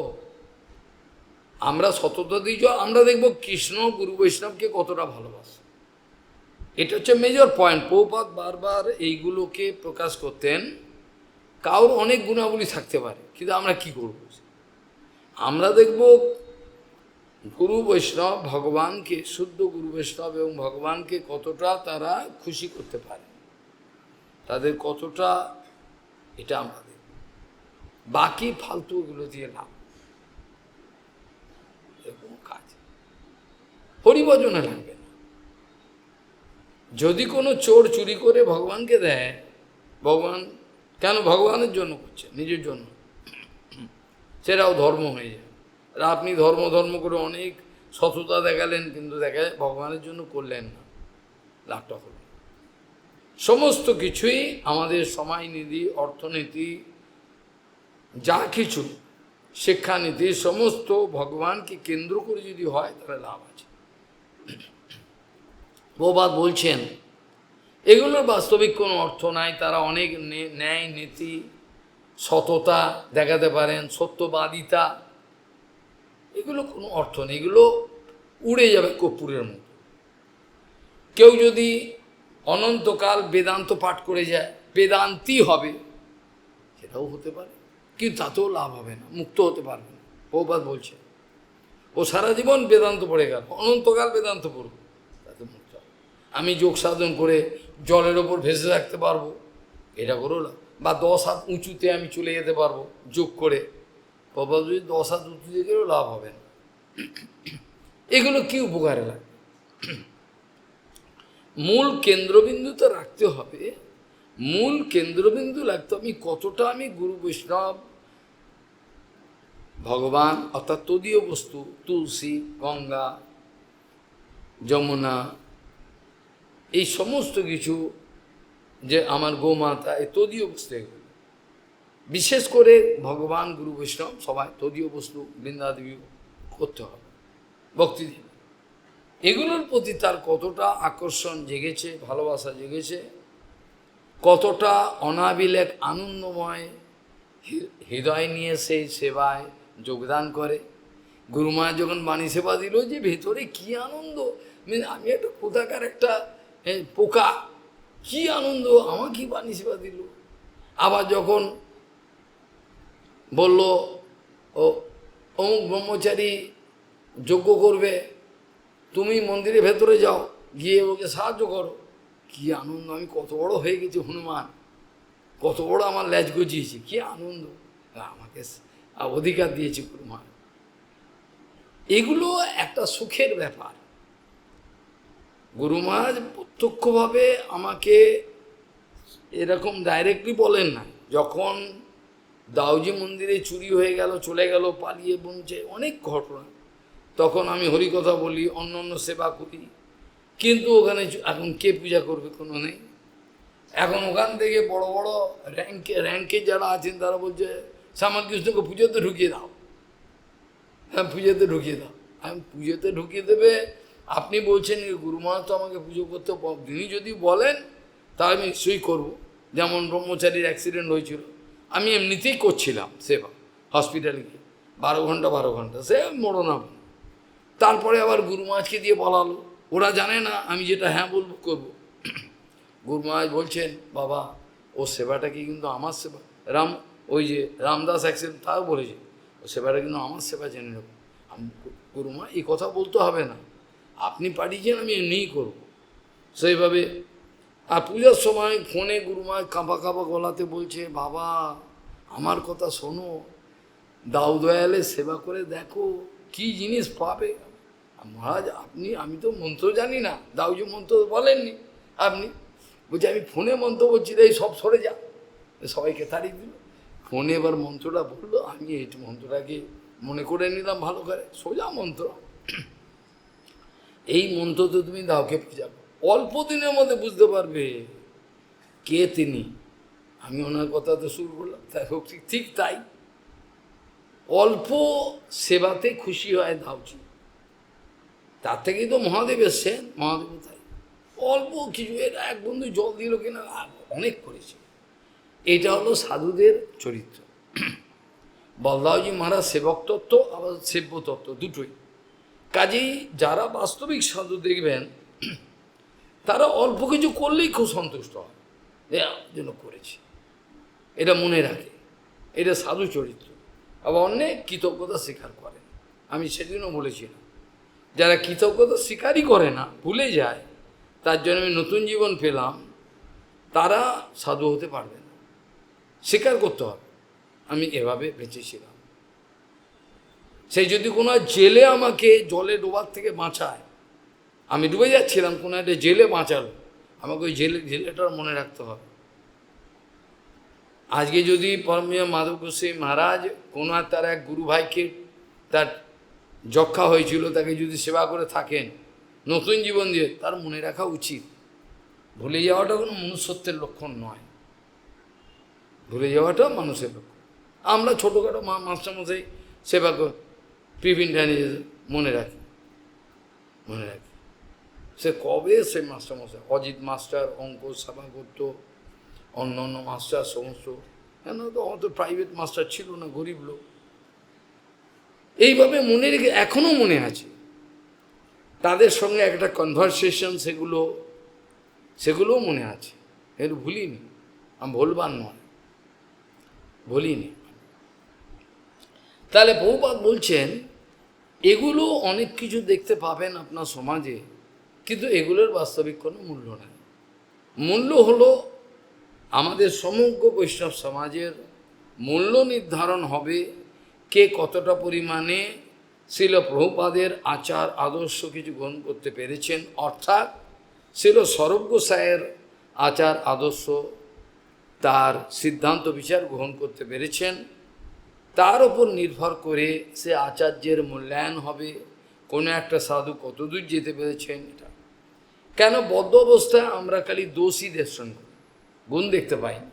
আমরা সততা দিয়ে জল, আমরা দেখবো কৃষ্ণ গুরু বৈষ্ণবকে কতটা ভালোবাসে। এটা হচ্ছে মেজর পয়েন্ট। প্রভুপাদ বারবার এইগুলোকে প্রকাশ করতেন। কারোর অনেক গুণাবলী থাকতে পারে, কিন্তু আমরা কি করব? আমরা দেখব গুরু বৈষ্ণব ভগবানকে, শুদ্ধ গুরু বৈষ্ণব এবং ভগবানকে কতটা তারা খুশি করতে পারে, তাদের কতটা, এটা আমরা দেখব। বাকি ফালতুগুলো দিয়ে লাভ, এরকম কাজ হরিভজনে লাগবে না। যদি কোনো চোর চুরি করে ভগবানকে দেয়, ভগবান কেন ভগবানের জন্য করছে, নিজের জন্য, সেটাও ধর্ম হয়ে যায়। আর আপনি ধর্ম ধর্ম করে অনেক সততা দেখালেন, কিন্তু দেখা যায় ভগবানের জন্য করলেন না, লাভটা হল। সমস্ত কিছুই আমাদের সময়নিধি, অর্থনীতি, যা কিছু শিক্ষানীতি, সমস্ত ভগবানকে কেন্দ্র করে যদি হয়, তাহলে লাভ আছে। প্রভুপাদ বলছেন এগুলোর বাস্তবিক কোনো অর্থ নাই। তারা অনেক ন্যায় নীতি, সততা দেখাতে পারেন, সত্যবাদিতা, এগুলো কোনো অর্থ নেই, এগুলো উড়ে যাবে কর্পূরের মতো। কেউ যদি অনন্তকাল বেদান্ত পাঠ করে যায়, বেদান্তি হবে, সেটাও হতে পারে, কিন্তু তাতেও লাভ হবে না, মুক্ত হতে পারবে না। প্রভুপাদ বলছে ও সারা জীবন বেদান্ত পড়ে গেল, অনন্তকাল বেদান্ত পড়ব, তাতে মুক্ত হবে। আমি যোগ সাধন করে জলের ওপর ভেসে রাখতে পারবো, এটা করেও লাভ, বা 10 হাত উঁচুতে আমি চলে যেতে পারবো যোগ করে, প্রভুপাদ যদি 10 হাত উঁচুতে গেলেও লাভ হবে না। এগুলো কি উপকারে লাগে? মূল কেন্দ্রবিন্দু তো রাখতে হবে, মূল কেন্দ্রবিন্দু লাগতো আমি কতটা আমি গুরু বৈষ্ণব ভগবান অর্থাৎ তদীয় বস্তু, তুলসী, গঙ্গা, যমুনা, এই সমস্ত কিছু যে আমার গোমাতা, এই তদীয় বস্তু, এগুলো বিশেষ করে ভগবান গুরু বৈষ্ণব সবাই তদীয় বস্তু, বৃন্দাদেবী করতে হবে, ভক্তি দিয়ে। এগুলোর প্রতি তার কতটা আকর্ষণ জেগেছে, ভালোবাসা জেগেছে, কতটা অনাবিল এক আনন্দময় হৃদয় নিয়ে সেই সেবায় যোগদান করে। গুরুমা যখন বাণী সেবা দিল, যে ভেতরে কি আনন্দ, আমি একটা কোথাকার একটা পোকা, কি আনন্দ, আমার কি বাণী সেবা দিল। আবার যখন বলল ও অমুক ব্রহ্মচারী যজ্ঞ করবে, তুমি মন্দিরের ভেতরে যাও, গিয়ে ওকে সাহায্য করো, কি আনন্দ, আমি কত বড় হয়ে গেছি হনুমান, কত বড় আমার ল্যাজ গজিয়েছি, কি আনন্দ, আমাকে অধিকার দিয়েছে গুরুমা। এগুলো একটা সুখের ব্যাপার। গুরুমা প্রত্যক্ষভাবে আমাকে এরকম ডাইরেক্টলি বলেন না। যখন দাউজি মন্দিরে চুরি হয়ে গেল, চলে গেল, পালিয়ে বঞ্চে, অনেক ঘটনা, তখন আমি হরিকথা বলি, অন্য অন্য সেবা করি, কিন্তু ওখানে এখন কে পূজা করবে, কোনো নেই। এখন ওখান থেকে বড় বড় র্যাঙ্কে যারা আছেন, তারা বলছে শ্যামল কৃষ্ণকে পুজোতে ঢুকিয়ে দাও, হ্যাঁ পুজোতে ঢুকিয়ে দাও। আমি পুজোতে ঢুকিয়ে দেবে, আপনি বলছেন গুরুমা তো আমাকে পুজো করতে, তিনি যদি বলেন তাহলে আমি নিশ্চয়ই করবো। যেমন ব্রহ্মচারীর অ্যাক্সিডেন্ট হয়েছিল, আমি এমনিতেই করছিলাম সেবা, হসপিটালে গিয়ে 12 ঘন্টা সে মরো না। তারপরে আবার গুরুমাজকে দিয়ে বলালো, ওরা জানে না আমি যেটা হ্যাঁ বলবো করবো। গুরুমাজ বলছেন বাবা ও সেবাটা কি কিন্তু আমার সেবা, ওই যে রামদাস অ্যাক্সিডেন্ট তাও বলেছে ও সেবাটা কিন্তু আমার সেবা, জেনে নেব। আমি গুরুমা এই কথা বলতে হবে না, আপনি পাঠিয়েছেন আমি এমনিই করব। সেইভাবে আর পূজার সময় ফোনে গুরুমা কাঁপা কাঁপা গলাতে বলছে, বাবা আমার কথা শোনো, দাউ দয়ালে সেবা করে দেখো কি জিনিস পাবে। মহারাজ আপনি, আমি তো মন্ত্র জানি না, দাউজি মন্ত্র বলেননি আপনি। বলছে আমি ফোনে মন্ত্র বলছি, এই সব সরে যা, সবাইকে তাড়িয়ে দিল। ফোনে এবার মন্ত্রটা বললো, আমি এই মন্ত্রটাকে মনে করে নিলাম ভালো করে, সোজা মন্ত্র, এই মন্ত্র তো তুমি দাওকে পূজা করো, অল্প দিনের মধ্যে বুঝতে পারবে কে তিনি। আমি ওনার কথা তো শুরু করলাম, তাই হোক ঠিক তাই, অল্প সেবাতে খুশি হয় দাউজি। তার থেকেই তো মহাদেব এসছেন, মহাদেব তাই অল্প কিছু, এটা এক বন্ধু জল দিল কিনা অনেক করেছে। এটা হলো সাধুদের চরিত্র। বলদাওজি মহারাজ সেবক তত্ত্ব আবার সেব্য তত্ত্ব দুটোই। কাজেই যারা বাস্তবিক সাধু দেখবেন, তারা অল্প কিছু করলেই খুব সন্তুষ্ট হয়, জন্য করেছি, এটা মনে রাখে, এটা সাধু চরিত্র। আবার অনেক কৃতজ্ঞতা স্বীকার করেন। আমি সেদিনও বলেছিলাম, যারা কৃতজ্ঞতা স্বীকারই করে না, ভুলে যায় তার জন্য আমি নতুন জীবন পেলাম, তারা সাধু হতে পারবে না। স্বীকার করতে হবে আমি এভাবে বেঁচেছিলাম। সেই যদি কোনো জেলে আমাকে জলে ডোবার থেকে বাঁচায়, আমি ডুবে যাচ্ছিলাম, কোনো একটা জেলে বাঁচালো আমাকে, ওই জেলেটার মনে রাখতে হবে। আজকে যদি পরমীয় মাধব গোস্বামী মহারাজ কোনো তার এক গুরু ভাইকে, তার যক্ষা হয়েছিল, তাকে যদি সেবা করে থাকেন নতুন জীবন দিয়ে, তার মনে রাখা উচিত। ভুলে যাওয়াটা কোনো মনুষ্যত্বের লক্ষণ নয়, ভুলে যাওয়াটা মানুষের লক্ষণ। আমরা ছোটোখাটো মাস্টারমশাই সেবা কর, টিফিন টানিয়ে মনে রাখি, মনে রাখি। সে কবে সে মাস্টারমশাই, অজিত মাস্টার অঙ্ক সেবা করতো, অন্য অন্য মাস্টার সমস্ত, কেন তো অত প্রাইভেট মাস্টার ছিল না, গরিব লোক। এইভাবে মনে রেখে এখনও মনে আছে, তাদের সঙ্গে একটা কনভারসেশন, সেগুলোও মনে আছে, এর ভুলিনি, আমি ভুলবার নয়, ভুলিনি। তাহলে বহুপাত বলছেন এগুলো অনেক কিছু দেখতে পাবেন আপনার সমাজে, কিন্তু এগুলোর বাস্তবিক কোনো মূল্য নেই। মূল্য হলো আমাদের সমগ্র বৈষ্ণব সমাজের মূল্য নির্ধারণ হবে কে কতটা পরিমাণে শিল প্রভুপাদের আচার আদর্শ কিছু গ্রহণ করতে পেরেছেন, অর্থাৎ শিল স্বরূপ গোসাইয়ের আচার আদর্শ, তার সিদ্ধান্ত বিচার গ্রহণ করতে পেরেছেন, তার ওপর নির্ভর করে সে আচার্যের মূল্যায়ন হবে, কোনো একটা সাধু কতদূর যেতে পেরেছেন। এটা কেন বদ্ধ অবস্থায় আমরা খালি দোষীদের সঙ্গে গুণ দেখতে পাই না।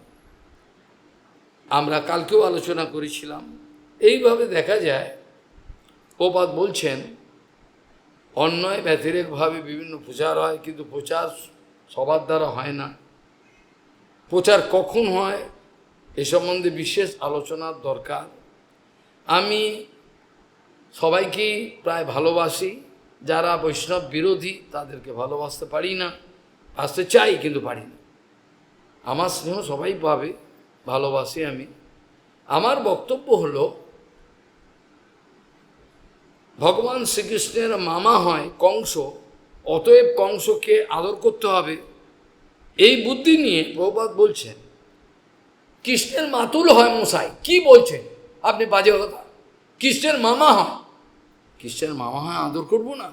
আমরা কালকেও আলোচনা করেছিলাম, এইভাবে দেখা যায়। প্রপাত বলছেন অন্যায় ব্যতিরেকভাবে বিভিন্ন প্রচার হয়, কিন্তু প্রচার সবার দ্বারা হয় না। প্রচার কখন হয় এ সম্বন্ধে বিশেষ আলোচনার দরকার। আমি সবাইকেই প্রায় ভালোবাসি, যারা বৈষ্ণব বিরোধী তাদেরকে ভালোবাসতে পারি না, আসতে চাই কিন্তু পারি না। আমার স্নেহ সবাই পাবে, ভালোবাসি আমি। আমার বক্তব্য হলো ভগবান শ্রীকৃষ্ণের মামা হয় কংস, অতএব কংসকে আদর করতে হবে, এই বুদ্ধি নিয়ে প্রভুপাদ বলছেন কৃষ্ণের মাতুল হয় মশাই। কি বলছেন আপনি বাজে কথা? কৃষ্ণের মামা হয়, কৃষ্ণের মামা হয় আদর করব না?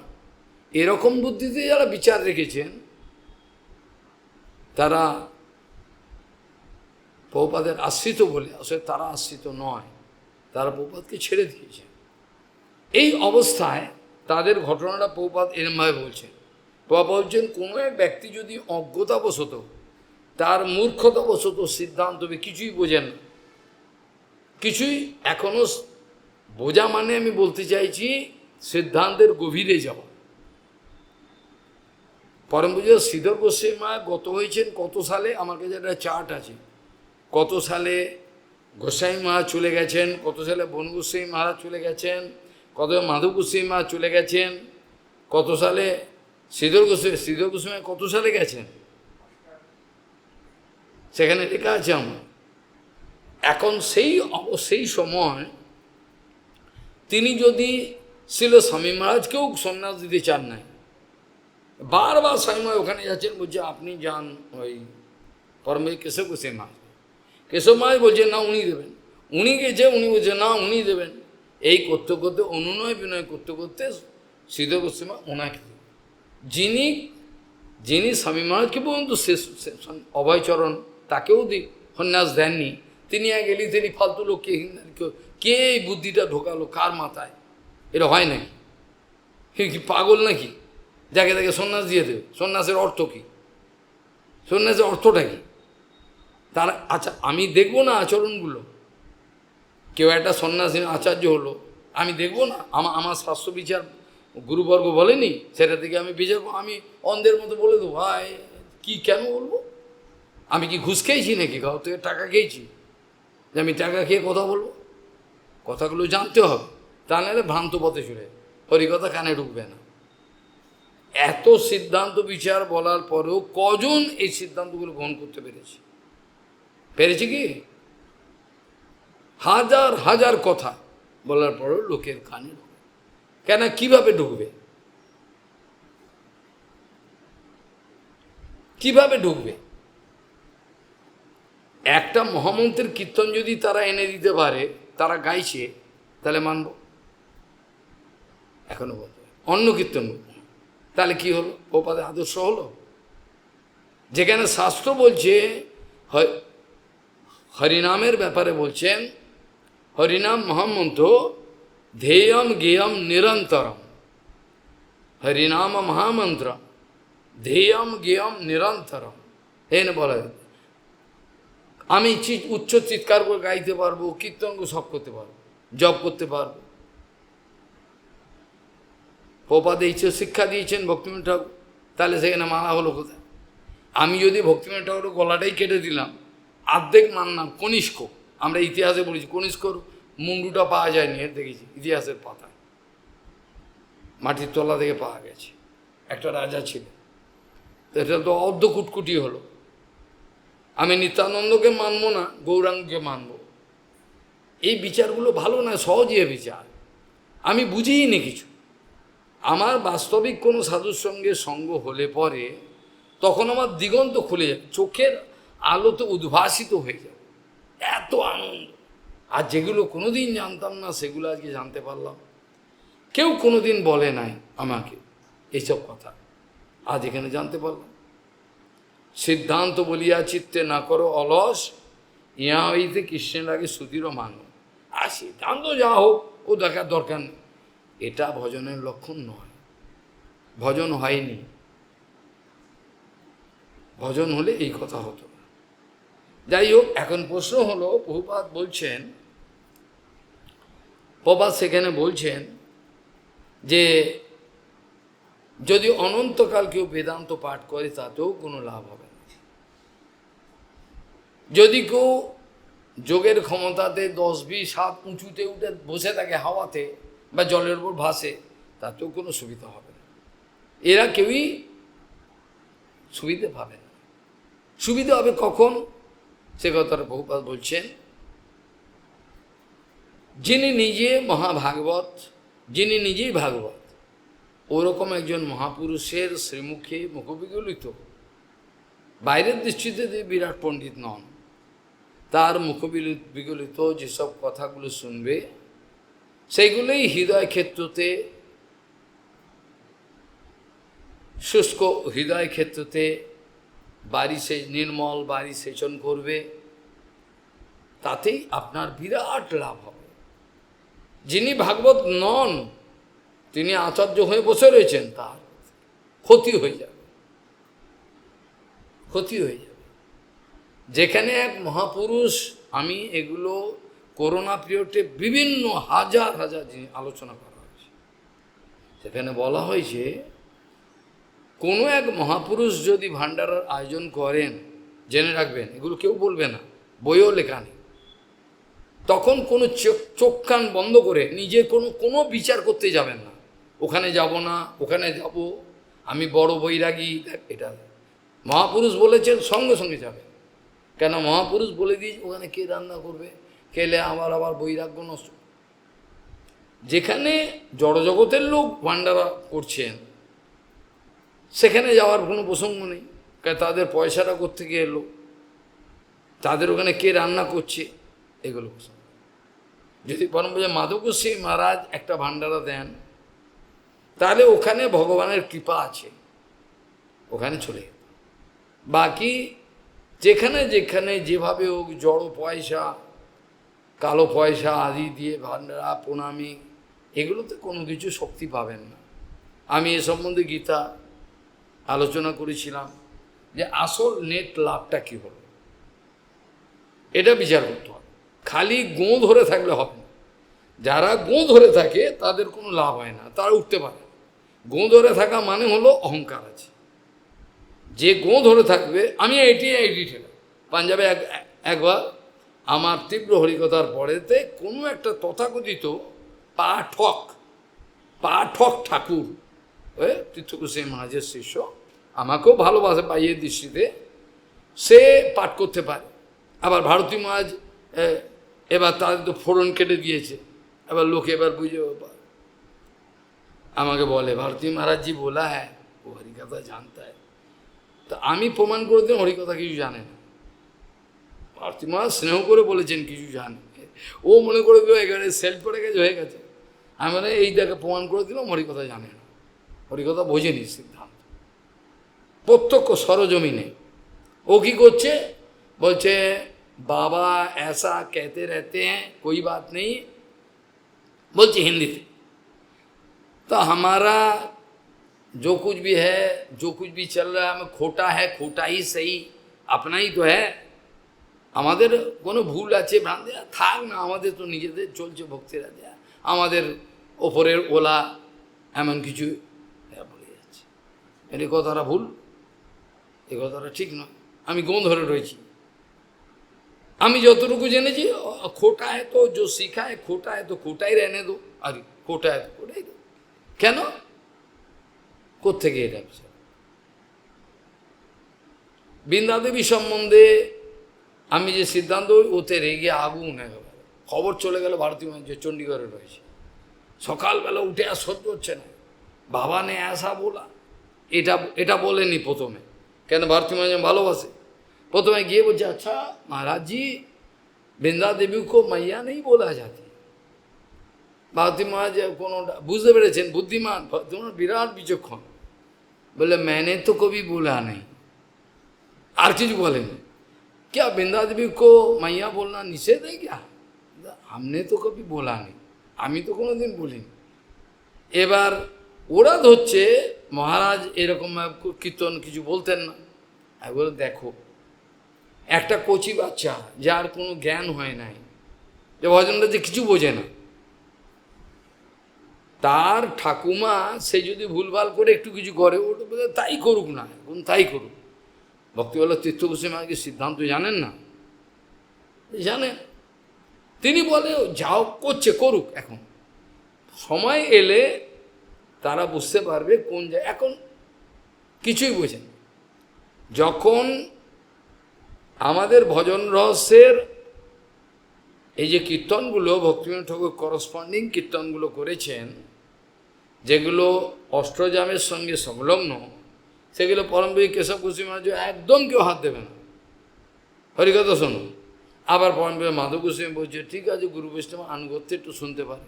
এরকম বুদ্ধিতে যারা বিচার রেখেছেন তারা প্রভুপাদের আশ্রিত বলে, আসলে তারা আশ্রিত নয়, তারা প্রভুপাদকে ছেড়ে দিয়েছেন। এই অবস্থায় তাদের ঘটনাটা প্রভুপাদ এরমভাবে বলছেন। প্রভুপাদ বলছেন কোনো এক ব্যক্তি যদি অজ্ঞতাবশত, তার মূর্খতাবশত সিদ্ধান্ত কিছুই বোঝেন না, কিছুই এখনও বোঝা, মানে আমি বলতে চাইছি সিদ্ধান্তের গভীরে যাওয়া। পরম পূজ্য শ্রীধর গোস্বামী মা গত হয়েছেন কত সালে, আমার কাছে একটা চার্ট আছে, কত সালে গোস্বামী মহারাজ চলে গেছেন, কত সালে বন গোস্বামী মহারাজ চলে গেছেন, কত মাধব গোস্বামী মহারাজ চলে গেছেন, কত সালে শ্রীধর গোস্বামী কত সালে গেছেন, সেখানে লেখা আছে আমার। এখন সেই সময় তিনি যদি ছিল স্বামী মহারাজকেও সন্ন্যাস দিতে চান নাই, বারবার স্বামী মহারাজ ওখানে যাচ্ছেন, বলছে আপনি যান ওই পরমে কেশব মহারাজ। কেশব মহারাজ বলছে না উনি দেবেন, উনি গেছে, উনি বলছে না উনি দেবেন। এই করতে করতে অনুনয় বিনয় করতে করতে সিদ্ধ গোস্বামী ওনাকে, যিনি যিনি স্বামী মহারাজকে পর্যন্ত শেষ অভয়চরণ তাকেও সন্ন্যাস দেননি, তিনি এক এলি তিনি ফালতু লোক, কে এই বুদ্ধিটা ঢোকালো কার মাথায়? এটা হয় নাকি? কি পাগল নাকি যাকে তাকে সন্ন্যাস দিয়ে দেবে? সন্ন্যাসের অর্থ কী? সন্ন্যাসের অর্থটা কী? তার আচ্ছা আমি দেখবো না আচরণগুলো, কেউ একটা সন্ন্যাসী আচার্য হলো, আমি দেখবো না? আমার শাস্ত্র বিচার গুরুবর্গ বলেনি, সেটা থেকে আমি বিচার, আমি অন্ধের মতো বলে দেবো ভাই কি কেন বলবো? আমি কি ঘুষ খেয়েছি নাকি? কাউ থেকে টাকা খেয়েছি যে আমি টাকা খেয়ে কথা বলবো? কথাগুলো জানতে হবে, তা নাহলে ভ্রান্ত পথে চলে হরিকথা কানে ঢুকবে না। এত সিদ্ধান্ত বিচার বলার পরেও কজন এই সিদ্ধান্তগুলো গ্রহণ করতে পেরেছে? পেরেছে কি? হাজার হাজার কথা বলার পরেও লোকের কানে ঢুকবে কেন? কিভাবে ঢুকবে? কিভাবে ঢুকবে? একটা মহামন্ত্রের কীর্তন যদি তারা এনে দিতে পারে, তারা গাইছে, তাহলে মানব। এখনো বলতে অন্য কীর্তন তাহলে কি হলো? প্রপাদের আদর্শ হলো? যেখানে শাস্ত্র বলছে হরিনামের ব্যাপারে বলছেন, হরিনাম মহামন্ত্র ধ্যেয়ম জ্ঞেয়ম নিরন্তরম, হরিনাম মহামন্ত্র ধ্যেয়ম জ্ঞেয়ম নিরন্তরম। এনে বলা যায় আমি উচ্চ চিৎকার করে গাইতে পারবো, কীর্তন সব করতে পারবো, জপ করতে পারবো। প্রপাদে ইচ্ছে শিক্ষা দিয়েছেন ভক্তিবিনোদ ঠাকুর, তাহলে সেখানে মানা হলো কোথায়? আমি যদি ভক্তিবিনোদ ঠাকুরের গলাটাই কেটে দিলাম, অর্ধেক মানলাম। কনিষ্ক, আমরা ইতিহাসে পড়েছি, কনিষ্কর মুন্ডুটা পাওয়া যায়নি, এর দেখেছি ইতিহাসের পাতায়, মাটির তলা থেকে পাওয়া গেছে। একটা রাজা ছিল, তো এটা তো অর্ধ কুটকুটি হলো। আমি নিত্যানন্দকে মানবো না, গৌরাঙ্গকে মানব, এই বিচারগুলো ভালো না, সহজে বিচার। আমি বুঝিই নি কিছু। আমার বাস্তবিক কোনো সাধুর সঙ্গে সঙ্গ হলে পরে তখন আমার দিগন্ত খুলে যাবে, চোখের আলোতে উদ্ভাসিত হয়ে যাবে, এত আনন্দ। আর যেগুলো কোনোদিন জানতাম না সেগুলো আজকে জানতে পারলাম। কেউ কোনোদিন বলে নাই আমাকে এইসব কথা, আজ এখানে জানতে পারলাম। সিদ্ধান্ত বলিয়া চিত্তে না করো অলস, ইয়া হইতে কৃষ্ণের আগে সুদৃঢ় মানো। আর সিদ্ধান্ত যা হোক ও দেখার দরকার নেই, এটা ভজনের লক্ষণ নয়। ভজন হয়নি, ভজন হলে এই কথা হতো না। যাই হোক, এখন প্রশ্ন হলো, প্রভুপাদ বলছেন, প্রভুপাদ সেখানে বলছেন যে যদি অনন্তকাল কেউ বেদান্ত পাঠ করে তাতেও কোনো লাভ হবে না। যদি কেউ যোগের ক্ষমতাতে 10-20 হাত উঁচুতে উঠে বসে থাকে হাওয়াতে বা জলের উপর ভাসে, তাতেও কোনো সুবিধা হবে না। এরা কেউই সুবিধে পাবে না। সুবিধা হবে কখন? সে কথাটা বহুপাত বলছেন, যিনি নিজে মহাভাগবত, যিনি নিজেই ভাগবত, ওরকম একজন মহাপুরুষের শ্রীমুখে মুখবিগলিত, বাইরের দৃষ্টিতে যে বিরাট পণ্ডিত নন, তার মুখবিগলিত যেসব কথাগুলো শুনবে, সেইগুলোই হৃদয় ক্ষেত্রতে, শুষ্ক হৃদয় ক্ষেত্রতে বাড়ি নির্মল বাড়ি সেচন করবে, তাতেই আপনার বিরাট লাভ হবে। যিনি ভাগবত নন, তিনি আচার্য হয়ে বসে রয়েছেন, তার ক্ষতি হয়ে যাবে, ক্ষতি হয়ে যাবে। যেখানে এক মহাপুরুষ, আমি এগুলো করোনা পিরিয়ডে বিভিন্ন হাজার হাজার জিনিস আলোচনা করা হয়েছে, সেখানে বলা হয়েছে কোনো এক মহাপুরুষ যদি ভান্ডারার আয়োজন করেন, জেনে রাখবেন, এগুলো কেউ বলবে না, বইও লেখা নেই, তখন কোনো চোখ কান বন্ধ করে নিজে কোনো বিচার করতে যাবেন না। ওখানে যাব না, ওখানে যাব, আমি বড় বৈরাগী, এটা মহাপুরুষ বলেছেন, সঙ্গে সঙ্গে যাবেন। কেন? মহাপুরুষ বলে দিয়ে ওখানে কে রান্না করবে, খেলে আবার বৈরাগ্য নষ্ট। যেখানে জড়জগতের লোক ভান্ডারা করছেন সেখানে যাওয়ার কোনো প্রসঙ্গ নেই, কারণ তাদের পয়সাটা কোত্থেকে এলো, তাদের ওখানে কে রান্না করছে, এগুলো প্রসঙ্গ। যদি পরম মাধব গোস্বামী মহারাজ একটা ভান্ডারা দেন, তাহলে ওখানে ভগবানের কৃপা আছে, ওখানে চলে যেত। বাকি যেখানে যেখানে যেভাবে হোক জড় পয়সা, কালো পয়সা আদি দিয়ে ভান্ডারা প্রণামী, এগুলোতে কোনো কিছু শক্তি পাবেন না। আমি এ সম্বন্ধে গীতা আলোচনা করেছিলাম যে আসল নেট লাভটা কী হলো, এটা বিচার করতে হবে। খালি গোঁ ধরে থাকলে হবে না। যারা গোঁ ধরে থাকে তাদের কোনো লাভ হয় না, তারা উঠতে পারে। গোঁ ধরে থাকা মানে হলো অহংকার আছে। যে গোঁ ধরে থাকবে, আমি এটি ঠেলা। পাঞ্জাবে একবার আমার তীব্র হরিকথার পরেতে কোনো একটা তথাকথিত পাঠক ঠাকুর, ওই তীর্থগোস্বামী মহারাজের শিষ্য, আমাকেও ভালোবাসে বাইয়ের দৃষ্টিতে, সে পাঠ করতে পারে। আবার ভারতী মহারাজ এবার তাদের তো ফোড়ন কেটে দিয়েছে, এবার লোকে এবার বুঝে আমাকে বলে ভারতী মহারাজজি বলা হ্যাঁ ও হরিকথা জানতা है। তা আমি প্রমাণ করে দিলাম হরিকথা কিছু জানে না। ভারতী মহারাজ স্নেহ করে বলেছেন কিছু জানে, ও মনে করে দিল এখানে সেল পড়ে গেছে, হয়ে গেছে। আমি মানে এই দেখে প্রমাণ করে দিলাম হরিকথা জানে না, হরিকথা বোঝেনি সিদ্ধান্ত, প্রত্যক্ষ সরজমিনে। ও কি করছে, বলছে बाबा ऐसा कहते रहते हैं, कोई बात नहीं, बोलते हिंदी से। तो हमारा जो कुछ भी है, जो कुछ भी चल रहा है, हमें खोटा है, खोटा ही सही, अपना ही तो है। আমাদের কোনো ভুল আছে ভ্রান্তি থাক না, আমাদের তো নিজেদের চলছে ভক্তিরা দেয়া, আমাদের ওপরের ওলা এমন কিছু বলে যাচ্ছে। এই কথাটা ভুল, এই কথাটা ঠিক নয়। আমি গোঁ ধরে রয়েছি। আমি যতটুকু জেনেছি खोटा है तो जो सीखा है खोटा है तो खोटा ही रहने दो, अरे खोटा है तो खोटा ही दो। কেন কোত্থেকে এটা বিষয়? বৃন্দাদেবী সম্বন্ধে আমি যে সিদ্ধান্ত, ওতে রেগে আগুন একেবারে। খবর চলে গেল ভারতী মঞ্চ চণ্ডীগড়ে রয়েছে, সকালবেলা উঠে আর সহ্য হচ্ছে না, বাবা নে আসা বলা, এটা বলেনি প্রথমে, কেন ভারতী মঞ্চ ভালোবাসে। প্রথমে গিয়ে বলছে আচ্ছা महाराज जी বৃন্দা দেবী কো মাইয়া নেই বলা যাতে। ভারতী মহারাজ কোনো বুঝতে পেরেছেন, বুদ্ধিমান, তোমার বিরাট বিচক্ষণ, বলে मैंने तो कभी बोला नहीं, আর কিছু বলেন। क्या বৃন্দা দেবী को মাইয়া बोलना निषेध है क्या? हमने तो कभी बोला नहीं, আমি তো কোনোদিন বলিনি। এবার ওরা ধরছে মহারাজ এরকম কীর্তন কিছু বলতেন না। আমি বলে দেখো, একটা কচি বাচ্চা যার কোনো জ্ঞান হয় নাই, যে ভজনটা যে কিছু বোঝে না, তার ঠাকুমা সে যদি ভুলভাল করে একটু কিছু করে, ওটা বলে তাই করুক না, এখন তাই করুক। ভক্তিবল্লভ তীর্থগোস্বামী মহারাজ সিদ্ধান্ত জানেন না, জানেন, তিনি বলে যাও করছে করুক, এখন সময় এলে তারা বুঝতে পারবে কোন জায়গায়। এখন কিছুই বোঝেন। যখন আমাদের ভজন রহস্যের এই যে কীর্তনগুলো ভক্তিবিনোদ ঠাকুর করসপন্ডিং কীর্তনগুলো করেছেন, যেগুলো অষ্টজামের সঙ্গে সংলগ্ন, সেগুলো পরমপুরী কেশব গোস্বামী মহারাজ একদম কেউ হাত দেবে না, হরিকথা শোনো। আবার পরমপুরী মাধব গোস্বামী বলছে ঠিক আছে, গুরু বৈষ্ণব আনুগত্য একটু শুনতে পারে।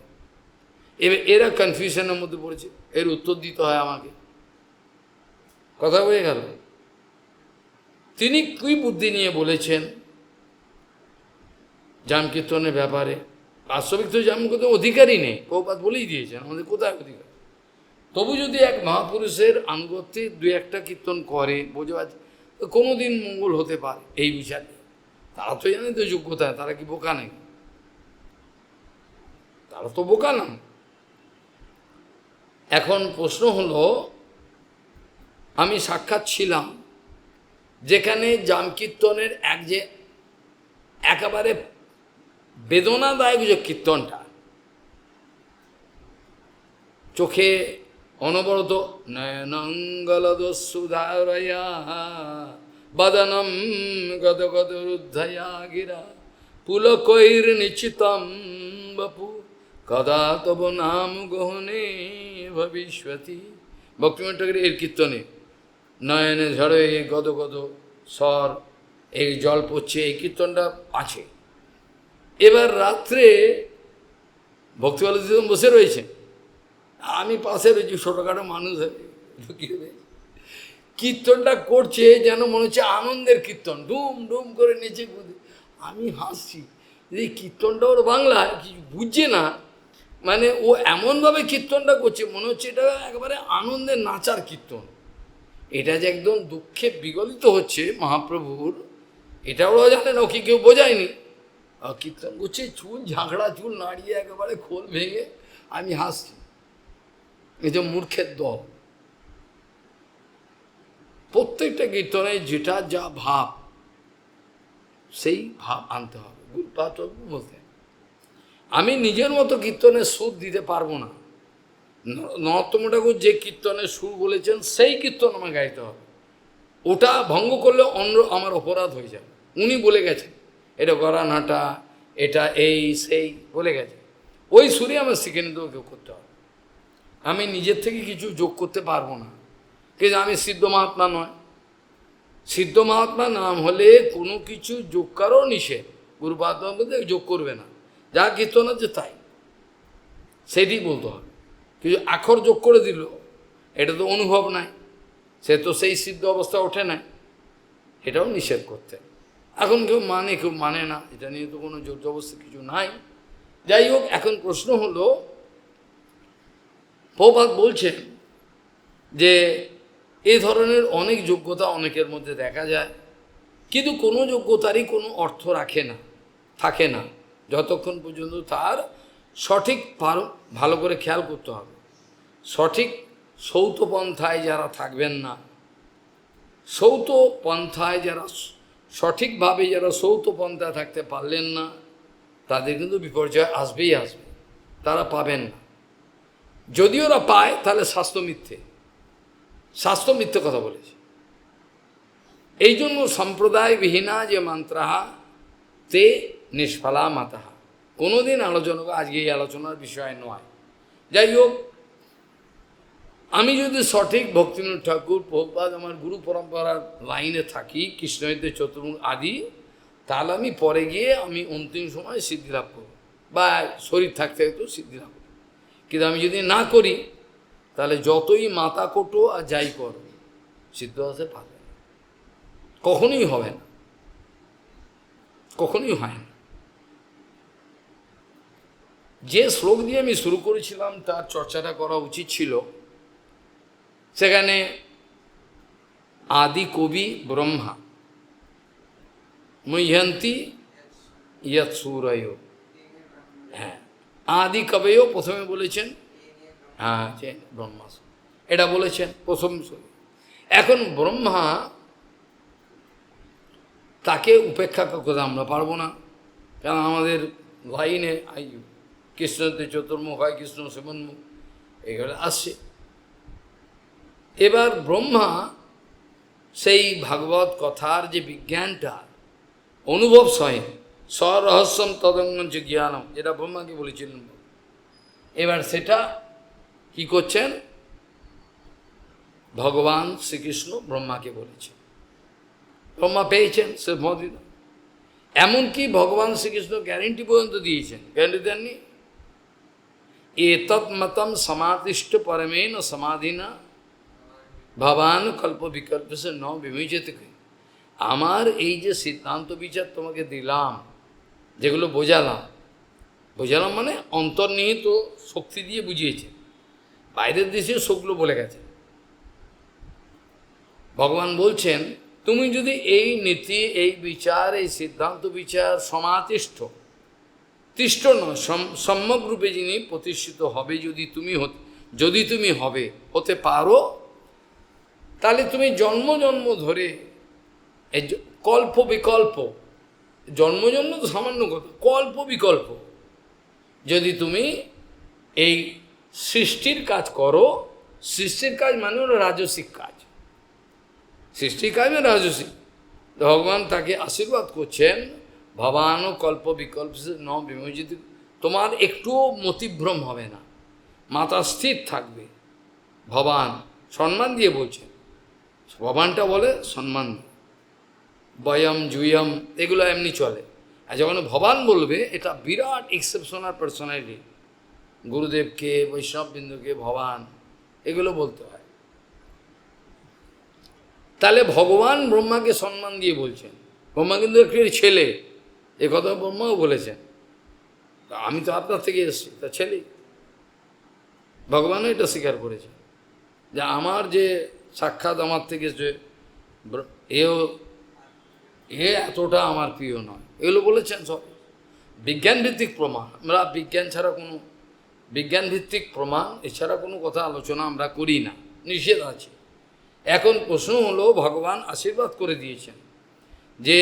এবার এরা কনফিউশনের মধ্যে পড়েছে, এর উত্তর দিতে হয় আমাকে, কথা হয়ে গেল। তিনি কি বুদ্ধি নিয়ে বলেছেন জাম কীর্তনের ব্যাপারে? বাস্তবিক তো জাম কীর্তন অধিকারই নেই, প্রভুপাদ বলেই দিয়েছেন, আমাদের কোথায় অধিকার। তবু যদি এক মহাপুরুষের আনুগত্যে দুই একটা কীর্তন করে, বোঝা যাচ্ছে কোনো দিন মঙ্গল হতে পারে, এই বিচারে তারা তো জানে তো যোগ্যতা, তারা কি বোকা নেই? তারা তো বোকা না। এখন প্রশ্ন হলো, আমি সাক্ষাৎ ছিলাম যেখানে জাম কীর্তনের যে একেবারে বেদনাদায়ক যে কীর্তনটা, চোখে অনবরত নয়নঙ্গলদস্যুধারয়া বদনম গদগদরুদ্ধয়া গিরা পুলকৈর নিশ্চিতম বপু কদা তব নাম গহনে ভবিষ্যতি। ভক্তিবিনোদ ঠাকুরের এর কীর্তনে নয়নে ঝড়ে গদ গদ স্বর, এই জল পড়ছে, এই কীর্তনটা আছে। এবার রাত্রে ভক্তিবল্লভ বসে রয়েছে, আমি পাশে রয়েছি, ছোটোখাটো মানুষ কীর্তনটা করছে যেন মনে হচ্ছে আনন্দের কীর্তন, ডুম ডুম করে নেচে কুদে। আমি হাসছি, এই কীর্তনটা ওর বাংলা কিছু বুঝছে না, মানে ও এমনভাবে কীর্তনটা করছে মনে হচ্ছে এটা একেবারে আনন্দের নাচার কীর্তন। এটা যে একদম দুঃখে বিগলিত হচ্ছে মহাপ্রভুর, এটা ওরা জানে না, ওকে কেউ বোঝায়নি। কীর্তন করছে, চুল ঝাঁকড়া চুল নাড়িয়ে একেবারে খোল ভেঙে, আমি হাসছি। এই যে মূর্খের দল, প্রত্যেকটা কীর্তনে যেটা যা ভাব সেই ভাব আনতে হবে। গুরুপাদ বলতে আমি নিজের মতো কীর্তনের সুর দিতে পারবো না, নরোত্তম ঠাকুর যে কীর্তনের সুর বলেছেন সেই কীর্তন আমার গাইতে হবে। ওটা ভঙ্গ করলে অন্য আমার অপরাধ হয়ে যাবে। উনি বলে গেছেন এটা গড়ানাটা, এটা এই সেই বলে গেছে, ওই সুরে আমার শিখে নিতে কেউ করতে হবে। আমি নিজের থেকে কিছু যোগ করতে পারবো না, কিন্তু আমি সিদ্ধ মহাত্মা নয়। সিদ্ধ মহাত্মা নাম হলে কোনো কিছু যোগ কারও নিষেধ, গুরুপাদ বলতে যোগ করবে না, যা কীর্তন আছে তাই, সেটি বলতে হবে। কিছু আখর যোগ করে দিল, এটা তো অনুভব নাই, সে তো সেই সিদ্ধ অবস্থা ওঠে নাই, এটাও নিষেধ করতে। এখন কেউ মানে কেউ মানে না, এটা নিয়ে তো কোনো জোর জবরদস্তি কিছু নাই। যাই হোক, এখন প্রশ্ন হলো, প্রভুপাদ বলছেন যে এই ধরনের অনেক যোগ্যতা অনেকের মধ্যে দেখা যায়, কিন্তু কোনো যোগ্যতারই কোনো অর্থ রাখে না, থাকে না, যতক্ষণ পর্যন্ত তার সঠিক ভালো করে খেয়াল করতে হবে। সঠিক সৌত পন্থায় যারা থাকবেন না, সৌত পন্থায় যারা সঠিকভাবে যারা সৌত পন্থায় থাকতে পারলেন না, তাদের কিন্তু বিপর্যয় আসবেই আসবে, তারা পাবেন না। যদি ওরা পায় তাহলে শাস্ত্র মিথ্যে, শাস্ত্র মিথ্যে কথা বলেছে। এই জন্য সম্প্রদায়বিহীনা যে মন্ত্রাহা তে নিষ্ফলা মাতাহা, কোনোদিন আলোচনা, আজকে এই আলোচনার বিষয় নয়। যাই হোক, আমি যদি সঠিক ভক্তিবিনোদ ঠাকুর প্রভুপাদ আমার গুরু পরম্পরার লাইনে থাকি, কৃষ্ণচৈতন্য চতুর্মুখ আদি, তাহলে আমি পরে গিয়ে আমি অন্তিম সময় সিদ্ধি লাভ করব, বা শরীর থাকতে থাকতেও সিদ্ধি লাভ করব। কিন্তু আমি যদি না করি, তাহলে যতই মাথা কোটো আর যাই করো, সিদ্ধ হতে পারবে না, কখনোই হবে না, কখনোই হয় না। যে শ্লোক দিয়ে আমি শুরু করেছিলাম তার চর্চাটা করা উচিত ছিল। সেখানে আদি কবি ব্রহ্মা, মহ্যন্তি ইয়ৎ সূরয়, হ্যাঁ, আদি কবেও প্রথমে বলেছেন, হ্যাঁ ব্রহ্মা, এটা বলেছেন প্রথম। এখন ব্রহ্মা, তাকে উপেক্ষা করতে আমরা পারবো না, কারণ আমাদের লাইনে কৃষ্ণতে চতুর্মুখ হয়, কৃষ্ণ সেবনমুখ, এগুলো আসছে। এবার ব্রহ্মা সেই ভাগবত কথার যে বিজ্ঞানটা অনুভব স্বয়ং, স্বরহস্যম তদঙ্গঞ্চ জ্ঞানম, যেটা ব্রহ্মাকে বলেছিলেন, এবার সেটা কি করছেন, ভগবান শ্রীকৃষ্ণ ব্রহ্মাকে বলেছেন, ব্রহ্মা পেয়েছেন সে মদিত। এমনকি ভগবান শ্রীকৃষ্ণ গ্যারেন্টি পর্যন্ত দিয়েছেন, গ্যারেন্টি দেননি, এতৎ মতম সমাদিষ্ট পরমেন সমাধিনা ভবান কল্প বিকল্প সে ন বিমুচেতে। আমার এই যে সিদ্ধান্ত বিচার তোমাকে দিলাম, যেগুলো বোঝালাম, বোঝালাম মানে অন্তর্নিহিত শক্তি দিয়ে বুঝিয়েছে, বাইরের দেশে সবগুলো বলে গেছে। ভগবান বলছেন, তুমি যদি এই নীতি, এই বিচার, এই সিদ্ধান্ত বিচার সমাতিষ্ঠ, তিষ্ঠ নয়, সম্যক রূপে যিনি প্রতিষ্ঠিত হবে, যদি তুমি হতে পারো, তাহলে তুমি জন্ম জন্ম ধরে এই কল্প বিকল্প, জন্ম জন্ম তো সামান্য কথা, কল্প বিকল্প যদি তুমি এই সৃষ্টির কাজ করো, সৃষ্টির কাজ মানে হলো রাজসিক কাজ, সৃষ্টির কাজ মানে রাজসিক, ভগবান তাকে আশীর্বাদ করছেন, ভবান কল্প বিকল্প ন বিমোচিত, তোমার একটুও মতিভ্রম হবে না, মাথা স্থির থাকবে। ভবান সম্মান দিয়ে বলছেন, ভবানটা বলে সম্মান দিয়ে, বয়ম জুয়ম এগুলো এমনি চলে। আর যখন ভবান বলবে এটা বিরাট এক্সেপশনাল পার্সোনালিটি, গুরুদেবকে বৈষ্ণববৃন্দকে ভবান এগুলো বলতে হয়। তাহলে ভগবান ব্রহ্মাকে সম্মান দিয়ে বলছেন, ব্রহ্মা কিন্তু একটি ছেলে, এ কথা ব্রহ্মাও বলেছেন, আমি তো আপনার থেকে এসেছি, তা ছেলে। ভগবানও এটা স্বীকার করেছে যে আমার যে সাক্ষাৎ আমার থেকে যে এও এতটা আমার প্রিয় নয়, এগুলো বলেছেন সব বিজ্ঞানভিত্তিক প্রমাণ। আমরা বিজ্ঞান ছাড়া কোনো বিজ্ঞানভিত্তিক প্রমাণ এছাড়া কোনো কথা আলোচনা আমরা করি না, নিষেধ আছে। এখন প্রশ্ন হলো, ভগবান আশীর্বাদ করে দিয়েছেন যে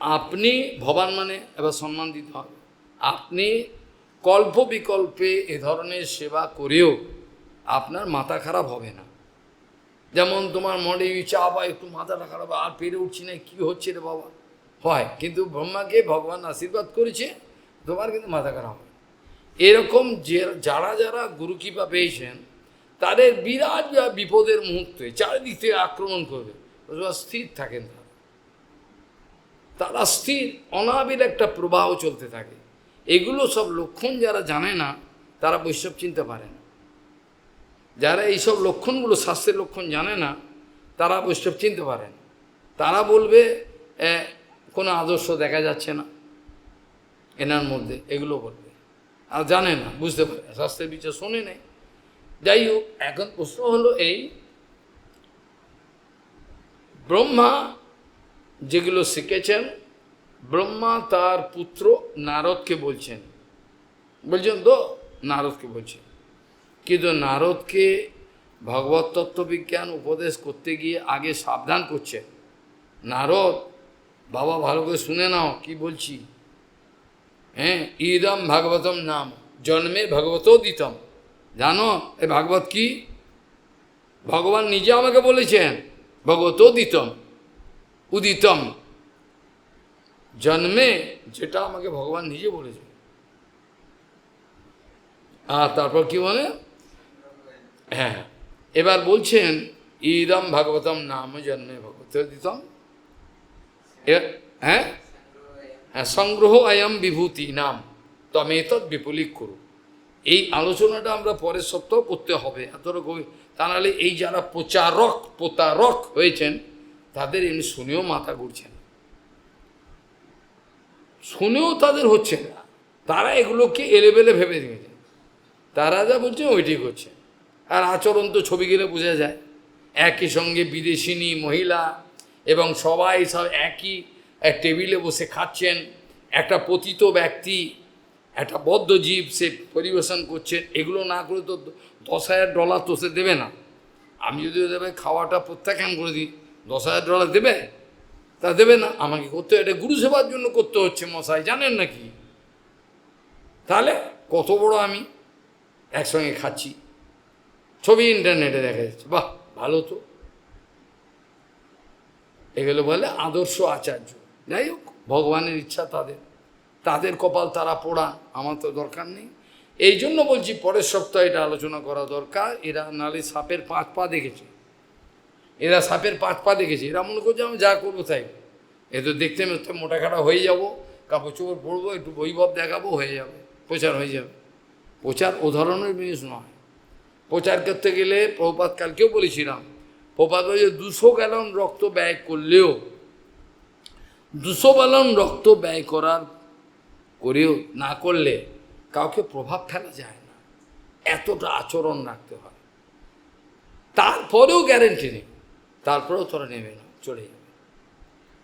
আপনি ভবান মানে এবার সম্মান দিতে হবে, আপনি কল্প বিকল্পে এ ধরনের সেবা করেও আপনার মাথা খারাপ হবে না। যেমন তোমার মনে ইচ্ছা বা একটু মাথাটা খারাপ, আর পেরে উঠছি না, কী হচ্ছে রে বাবা, হয়, কিন্তু ব্রহ্মাকে ভগবান আশীর্বাদ করেছে তোমার কিন্তু মাথা খারাপ হয়। এরকম যে যারা যারা গুরু কৃপা পেয়েছেন তাদের বিরাট বিপদের মুহূর্তে চারিদিক থেকে আক্রমণ করবে, স্থির থাকেন তারা স্থির, অনাবিল একটা প্রবাহ চলতে থাকে। এগুলো সব লক্ষণ যারা জানে না তারা বৈষ্ণব চিনতে পারে না। যারা এইসব লক্ষণগুলো শাস্ত্রের লক্ষণ জানে না তারা বৈষ্ণব চিনতে পারে না। তারা বলবে কোনো আদর্শ দেখা যাচ্ছে না এনার মধ্যে, এগুলো বলবে, আর জানে না, বুঝতে পারে, শাস্ত্রের বিচার শোনে নেই। যাই হোক, এখন প্রশ্ন হলো এই, ব্রহ্মা যেগুলো শিখেছেন, ব্রহ্মা তার পুত্র নারদকে বলছেন তো, নারদকে বলছেন, কিন্তু নারদকে ভগবত তত্ত্ববিজ্ঞান উপদেশ করতে গিয়ে আগে সাবধান করছেন। নারদ, বাবা ভালো করে শুনে নাও কি বলছি, হ্যাঁ, ইদম ভাগবতম নাম জন্মে ভগবতও দিতম। জানো এ ভাগবত কি? ভগবান নিজে আমাকে বলেছেন ভগবতও দিতম, উদিতম, জন্মে, যেটা আমাকে ভগবান নিজে বলেছে। আর তারপর কি বলে, হ্যাঁ এবার বলছেন ইদম ভাগবতম নাম জন্মে ভগবতও দিতম, হ্যাঁ হ্যাঁ, সংগ্রহ অয়ম বিভূতি নাম তমেতৎ বিপুলিক করু। এই আলোচনাটা আমরা পরের সপ্তাহ করতে হবে, এতটা গভীর, তা নাহলে এই যারা প্রতারক হয়েছেন তাদের এমনি শুনেও মাথা ঘুরছেন, শুনেও তাদের হচ্ছে না, তারা এগুলোকে এলেবেলে ভেবে দিয়েছে, তারা যা বলছে ওইটি করছে। আর আচরণ তো ছবি গেলে বোঝা যায়, একই সঙ্গে বিদেশিনী মহিলা এবং সবাই সব একই টেবিলে বসে খাচ্ছেন, একটা পতিত ব্যক্তি, একটা বদ্ধজীব সে পরিবেশন করছেন, এগুলো না করে তো $10,000 তো সে দেবে না। আমি যদি দেবে খাওয়াটা প্রত্যাখ্যান করে দিই, $10,000 দেবে? তা দেবে না, আমাকে করতে, এটা গুরু সেবার জন্য করতে হচ্ছে মশাই, জানেন নাকি? তাহলে কত বড় আমি একসঙ্গে খাচ্ছি, ছবি ইন্টারনেটে দেখা যাচ্ছে, বাহ ভালো তো। এগুলো বলে আদর্শ আচার্য। যাই হোক, ভগবানের ইচ্ছা, তাদের কপাল তারা পোড়া, আমার তো দরকার নেই। এই জন্য বলছি পরের সপ্তাহে এটা আলোচনা করা দরকার। এরা নালে সাপের 5 পা দেখেছে, এরা সাপের 5 পা দেখেছে, এরা মনে করছে আমি যা করবো তাই, এ তো দেখতে মোটা খাটা হয়ে যাব, কাপড় চোপড় পরবো, একটু বৈভব দেখাবো, হয়ে যাবে, প্রচার হয়ে যাবে। প্রচার ও ধরনের জিনিস নয়। প্রচার করতে গেলে প্রভুপাদ কালকেও বলেছিলাম, প্রভুপাদ বলে 200 গ্যালন রক্ত ব্যয় করলেও, 200 গ্যালন রক্ত ব্যয় করেও না করলে কাউকে প্রভাব ফেলা যায় না, এতটা আচরণ রাখতে হয়। তারপরেও গ্যারেন্টি নেই, তারপরেও তোরা নেবে না, চলে যাবে।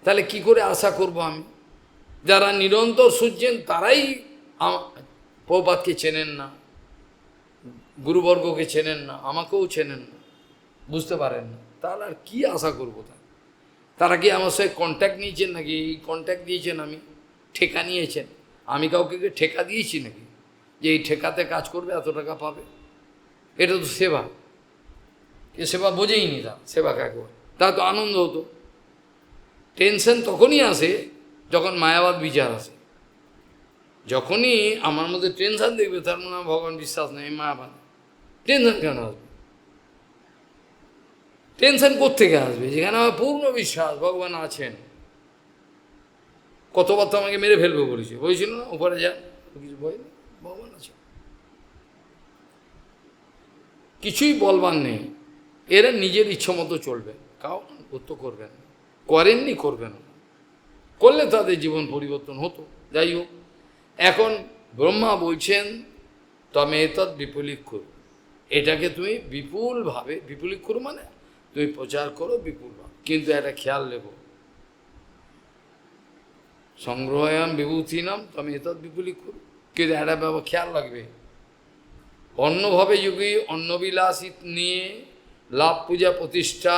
তাহলে কি করে আশা করব আমি? যারা নিরন্তর শুনছেন তারাই প্রভুপাদকে চেনেন না, গুরুবর্গকে চেনেন না, আমাকেও চেনেন না, বুঝতে পারেন না, তাহলে আর কী আশা করবো? তারা কি আমার সাথে কন্ট্যাক্ট নিয়েছেন নাকি? এই কন্ট্যাক্ট দিয়েছেন, আমি ঠেকা নিয়েছেন, আমি কাউকে ঠেকা দিয়েছি নাকি যে এই ঠেকাতে কাজ করবে, এত টাকা পাবে? এটা তো সেবা, এ সেবা বোঝেইনি, তা সেবা কাকে বলে? তা তো আনন্দ হতো। টেনশন তখনই আসে যখন মায়াবাদ বিচার আসে, যখনই আমার মধ্যে টেনশন দেখবে, তার মনে হয় ভগবান বিশ্বাস নেই, মা বাবা। টেনশন কেন আসবে? টেনশন কোত্থেকে আসবে যেখানে আমার পূর্ণ বিশ্বাস ভগবান আছেন? কতবার তো আমাকে মেরে ফেলবে বলেছে, বলেছিল না, উপরে যান, কিছু ভয় নেই, ভগবান আছে, কিছুই বলবার নেই। এরা নিজের ইচ্ছা মতো চলবে, কাউ তো করবেন, করেননি, করবেন না, করলে তাদের জীবন পরিবর্তন হতো। যাই হোক, এখন ব্রহ্মা বলছেন তমে তৎ বিপুলিক করো, এটাকে তুমি বিপুলভাবে, বিপুলিক করো মানে তুমি প্রচার করো বিপুলভাবে, কিন্তু একটা খেয়াল রেখো, সংগ্রহায়াম বিভূতি নাম তমে তৎ বিপুলিক করো, কিন্তু একটা ব্যাপার খেয়াল রাখবে, অন্যভাবে যুগী অন্নবিলাসী নিয়ে লাভ পূজা প্রতিষ্ঠা,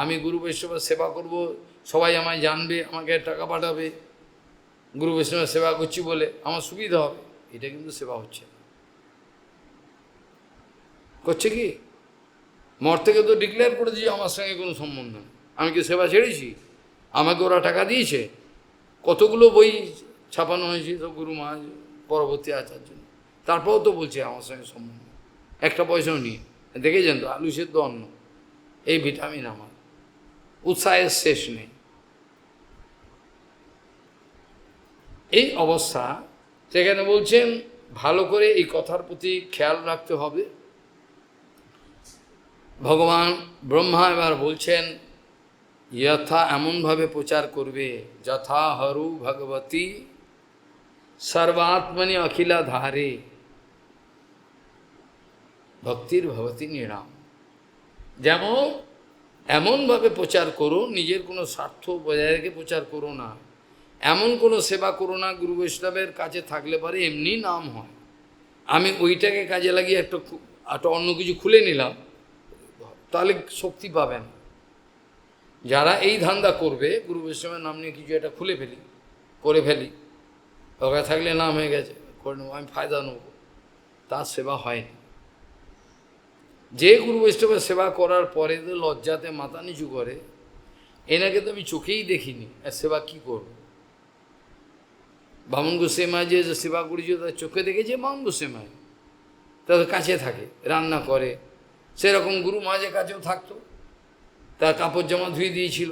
আমি গুরু বৈষ্ণবের সেবা করব, সবাই আমায় জানবে, আমাকে টাকা পাঠাবে, গুরু বৈষ্ণবের সেবা করছি বলে আমার সুবিধা হবে, এটা কিন্তু সেবা হচ্ছে না। করছে কি? মর থেকে তো ডিক্লেয়ার করে দিয়েছে আমার সঙ্গে কোনো সম্বন্ধ নেই, আমি কি সেবা ছেড়েছি? আমাকে ওরা টাকা দিয়েছে, কতগুলো বই ছাপানো হয়েছে তো গুরু মহারাজ পরবর্তী আচার্য, তারপরেও তো বলছে আমার সঙ্গে সম্বন্ধ, একটা পয়সাও নিয়ে দেখেছেন তো, আলু সেদ্ধ অন্ন, এই ভিটামিন আমার, উৎসাহের শেষ নেই। এই অবস্থা, সেখানে বলছেন ভালো করে এই কথার প্রতি খেয়াল রাখতে হবে। ভগবান ব্রহ্মা এবার বলছেন যথা, এমনভাবে প্রচার করবে, যথা হরু ভগবতী সর্বাত্মনি অখিলা ধারে ভক্তির ভবতী নিরাম, যেমন এমনভাবে প্রচার করো, নিজের কোনো স্বার্থ বজায় রেখে প্রচার করো না, এমন কোনো সেবা করো না, গুরু বৈষ্ণবের কাছে থাকলে পারে এমনি নাম হয়, আমি ওইটাকে কাজে লাগিয়ে একটা অন্য কিছু খুলে নিলাম, তাহলে শক্তি পাবেন। যারা এই ধান্দা করবে, গুরু বৈষ্ণবের নাম নিয়ে কিছু একটা খুলে ফেলি, করে ফেলি, ওখানে থাকলে নাম হয়ে গেছে, করে নেবো, আমি ফায়দা নেব, তার সেবা হয়নি। যে গুরু বৈষ্ণবের সেবা করার পরে তো লজ্জাতে মাথা নিচু করে, এনাকে তো আমি চোখেই দেখিনি, আর সেবা কী করব? বামন গোসাইমা যে সেবা করেছিল তার চোখে দেখেছে, বামন গোসাইমাই তাদের কাছে থাকে, রান্না করে, সেরকম গুরু মহারাজের কাছেও থাকতো, তার কাপড় জামা ধুয়ে দিয়েছিল,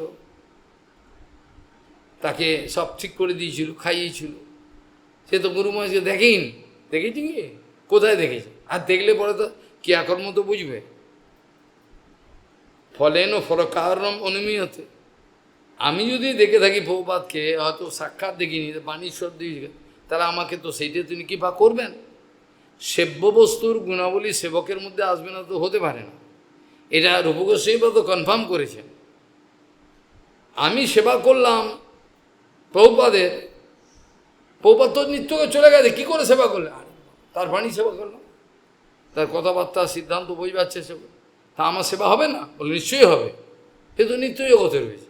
তাকে সব ঠিক করে দিয়েছিল, খাইয়েছিল, সে তো গুরু মহারাজকে দেখেই নি, দেখেছি কি? কোথায় দেখেছে? আর দেখলে পরে তো ক্রিয়াকর্ম তো বুঝবে, ফলেন ও ফল কারণ অনুমিয়তে। আমি যদি দেখে থাকি প্রভুপাদকে, হয়তো সাক্ষাৎ দেখিনি, বাণীশ্বর দিয়েছে, তারা আমাকে তো সেইটা তিনি কৃপা করবেন। সেব্য বস্তুর গুণাবলী সেবকের মধ্যে আসবে না তো হতে পারে না, এটা রূপ গোস্বামী তো কনফার্ম করেছেন। আমি সেবা করলাম প্রভুপাদের, প্রভুপাদ তো নিত্যকে চলে গেছে, কী করে সেবা করলে? আর তার বাণী সেবা করলাম, তার কথাবার্তা সিদ্ধান্ত বই পাচ্ছে, সেবা, তা আমার সেবা হবে না? বলে নিশ্চয়ই হবে, সে তো নিত্য জগতে রয়েছে।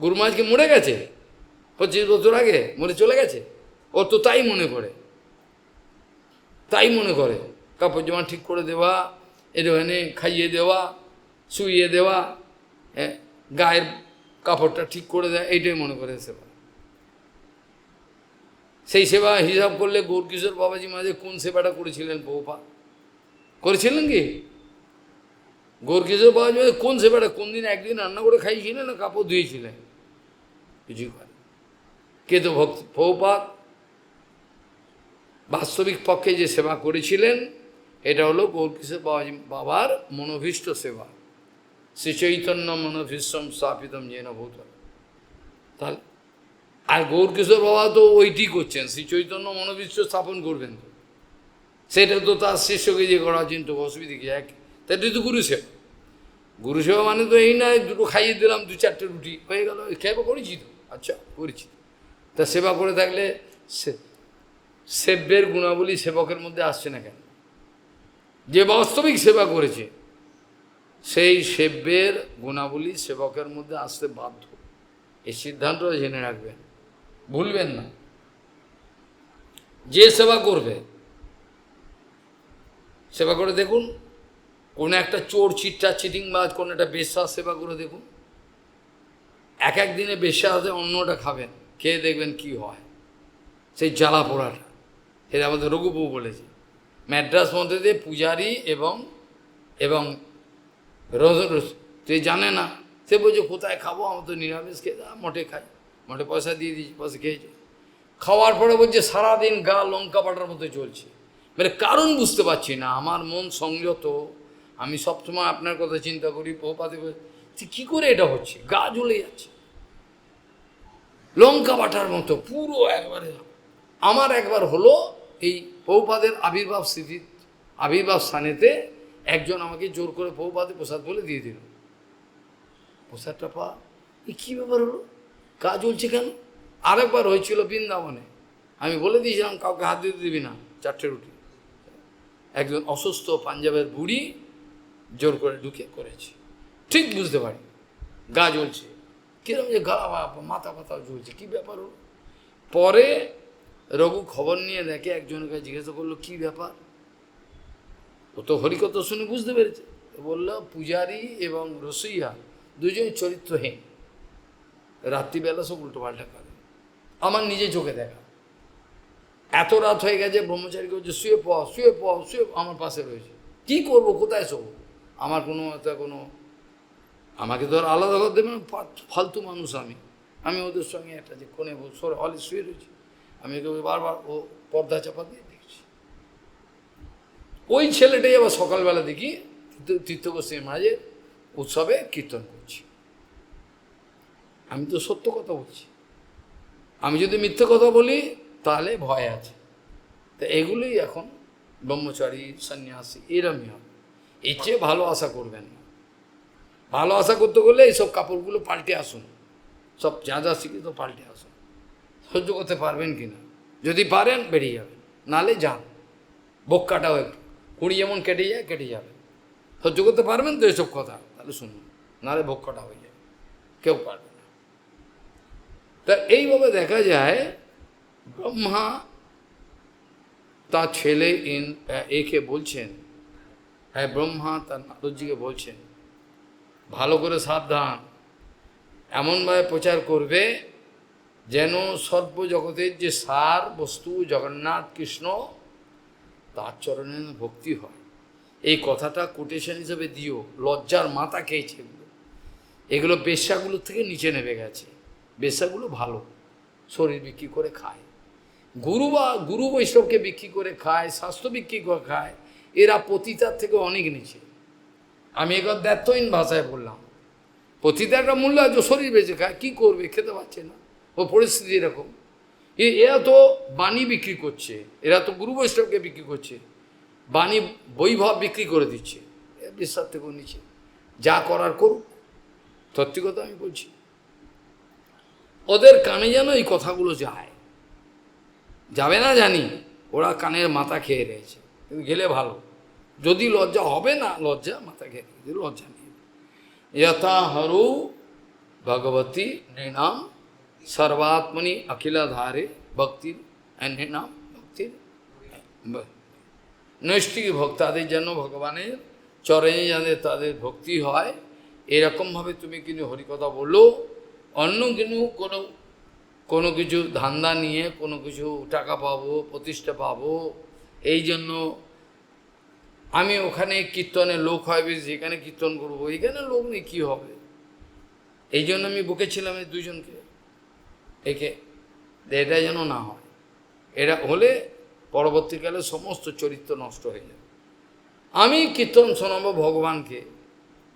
গুরু মহারাজকে মরে গেছে 25 বছর আগে, মরে চলে গেছে, ও তো তাই মনে করে, তাই মনে করে কাপড় জামা ঠিক করে দেওয়া, এখানে খাইয়ে দেওয়া, শুইয়ে দেওয়া, গায়ের কাপড়টা ঠিক করে দেওয়া, এইটাই মনে করে সেবা। সেই সেবা হিসাব করলে গৌরকিশোর বাবাজি মাঝে কোন সেবাটা করেছিলেন প্রভুপাদ? করেছিলেন কি? গৌরকিশোর বাবাজি মাঝে কোন সেবাটা, কোন দিন একদিন রান্না করে খাইয়েছিলেন না কাপড় ধুয়েছিলেন? কিছুই করে। কে তো ভক্তি প্রভুপাদ বাস্তবিক পক্ষে যে সেবা করেছিলেন, এটা হলো গৌরকিশোর বাবাজি বাবার মনোভীষ্ট সেবা। শ্রী চৈতন্য মনোভীষ্টম স্থাপিতম যেন ভূত। তাহলে আর গৌরকিশোর বাবা তো ওইটি করছেন, শ্রী চৈতন্য মনোভীষ্ট স্থাপন করবেন তো, সেটা তো তার শিষ্যকে যে করা চিন্তা, অসুবিধা কি? এক তাই তো গুরুসেবা। গুরুসেবা মানে তো এই নয় দুটো খাইয়ে দিলাম, 2-4টে রুটি হয়ে গেল, খেয়ে করেছি তো, আচ্ছা করেছি, তা সেবা করে থাকলে সেব্যের গুণাবলী সেবকের মধ্যে আসছে না কেন? যে বাস্তবিক সেবা করেছে সেই সেব্যের গুণাবলী সেবকের মধ্যে আসতে বাধ্য, এই সিদ্ধান্তটা জেনে রাখবেন, ভুলবেন না। যে সেবা করবে, সেবা করে দেখুন, কোনো একটা চোর চিটিংবাজ কোনো একটা বেশ্যা সেবা করে দেখুন, এক দিনে বেশ্যা হাতে অন্যটা খাবেন, খেয়ে দেখবেন কি হয়, সেই জ্বালা পোড়াটা। এটা আমাদের রঘুবাবু বলেছে। ম্যাড্রাস মধ্যে দিয়ে পূজারি এবং এবং তুই জানে না, সে বলছে কোথায় খাবো, আমার তো নিরামিষ খেয়ে মঠে খাই, মঠে পয়সা দিয়ে দিয়েছি, পয়সা খেয়েছে। খাওয়ার পরে বলছে সারাদিন গা লঙ্কা বাটার মতো চলছে। মানে কারণ বুঝতে পারছি না, আমার মন সংযত, আমি সবসময় আপনার কথা চিন্তা করি, প্রভুপাদে কী করে এটা হচ্ছে, গা জ্বলে যাচ্ছে লঙ্কা বাটার মতো পুরো একবারে। আমার একবার হলো এই প্রভুপাদের আবির্ভাব স্থানেতে একজন আমাকে জোর করে প্রভুপাদে প্রসাদ বলে দিয়ে দিল। প্রসাদটা কী ব্যাপার হলো, গা জ্বলছে কেন? আরেকবার হয়েছিল বৃন্দাবনে, আমি বলে দিয়েছিলাম কাউকে হাত দিতে দিবি না, 4টে রুটি। একজন অসুস্থ পাঞ্জাবের বুড়ি জোর করে ঢুকে করেছে, ঠিক বুঝতে পারি গা জ্বলছে, কিরকম যে গলা মাথা পাতা জ্বলছে, কী ব্যাপার হলো। পরে রঘু খবর নিয়ে দেখে, একজনকে জিজ্ঞাসা করলো কী ব্যাপার, ও তো হরিকথা শুনে বুঝতে পেরেছে। বললো পূজারি এবং রসইয়া দুজন চরিত্রহীন, রাত্রিবেলা সব উল্টোপাল্টা করে, আমার নিজে চোখে দেখা। এত রাত হয়ে গেছে, ব্রহ্মচারীকে বলছে শুয়ে পড় শুয়ে পড় শুয়ে, আমার পাশে রয়েছে, কী করবো, কোথায় শোবো, আমার কোনো আমাকে তো আর আলাদা করে দেবে না, ফালতু মানুষ আমি ওদের সঙ্গে একটা যে কোণে সরে হলে শুয়ে রয়েছি, আমি ওকে বারবার ও পর্দা চাপা দিয়ে দেখছি। ওই ছেলেটাই আবার সকালবেলা দেখি তীর্থগোস্বামী মহারাজের উৎসবে কীর্তন করছি। আমি তো সত্য কথা বলছি, আমি যদি মিথ্যে কথা বলি তাহলে ভয় আছে। তা এগুলোই এখন ব্রহ্মচারী সন্ন্যাসী এরমই হবে, এর চেয়ে ভালো আশা করবেন না। ভালো আশা করতে গেলে এইসব কাপড়গুলো পাল্টে আসুন, সব যা যা শিখিত পাল্টে আসুন। সহ্য করতে পারবেন কি না, যদি পারেন বেরিয়ে যাবেন, নালে যান, বোক কাটাও একটু, কুড়ি যেমন কেটে যায় কেটে যাবে। সহ্য করতে পারবেন তো এসব কথা, তাহলে শুনুন, নালে বোক কাটা হয়ে যাবে, কেউ পারবে না। তা এইভাবে দেখা যায় ব্রহ্মা তার ছেলে একে বলছেন, হ্যাঁ ব্রহ্মা তার নারদজিকে বলছেন ভালো করে সাবধান, এমনভাবে প্রচার করবে যেন সর্ব জগতের যে সার বস্তু জগন্নাথ কৃষ্ণ, তার চরণে ভক্তি হয়। এই কথাটা কোটেশন হিসেবে দিও, লজ্জার মাথা খেয়েছে এগুলো বেশ্যাগুলোর থেকে নিচে নেমে গেছে। বেশ্যাগুলো ভালো, শরীর বিক্রি করে খায়, গুরু বৈষ্ণবকে বিক্রি করে খায়, স্বাস্থ্য বিক্রি করে খায়, এরা পতিতার থেকে অনেক নিচে। আমি একবার দ্ব্যর্থহীন ভাষায় বললাম, পতিতা একটা মূল্য আছে, শরীর বেঁচে খায়, কী করবে, খেতে পাচ্ছে না, ও পরিস্থিতি এরকম। এরা তো বাণী বিক্রি করছে, এরা তো গুরু বৈষ্ণবকে বিক্রি করছে, বাণী বৈভব বিক্রি করে দিচ্ছে, বিশ্বাস থেকেও নিচে, যা করার করুক। সত্যি কথা আমি বলছি, ওদের কানে যেন এই কথাগুলো যাবে না জানি, ওরা কানের মাথা খেয়ে রয়েছে, কিন্তু গেলে ভালো। যদি লজ্জা হবে না, লজ্জা মাথা খেয়ে যদি লজ্জা নেই। যথা হরু ভগবতী নৃণাম সর্বাত্মনি অখিলাধারে ভক্তির নৃণাম ভক্তির নৈষ্ঠিক ভক্তাদের জন্য ভগবানের চরণে যাদের তাদের ভক্তি হয়, এরকমভাবে তুমি কিন্তু হরিকথা বলো। অন্য কিন্তু কোনো কিছু ধান্দা নিয়ে কোনো কিছু টাকা পাবো, প্রতিষ্ঠা পাবো, এই জন্য আমি ওখানে কীর্তনে লোক হয় বেশি, যেখানে কীর্তন করবো, এখানে লোক নেই, কী হবে। এই জন্য আমি বকেছিলাম এই দুজনকে, একে এটা যেন না হয়। এরা হলে পরবর্তীকালে সমস্ত চরিত্র নষ্ট হয়ে যাবে। আমি কীর্তন শোনাবো ভগবানকে,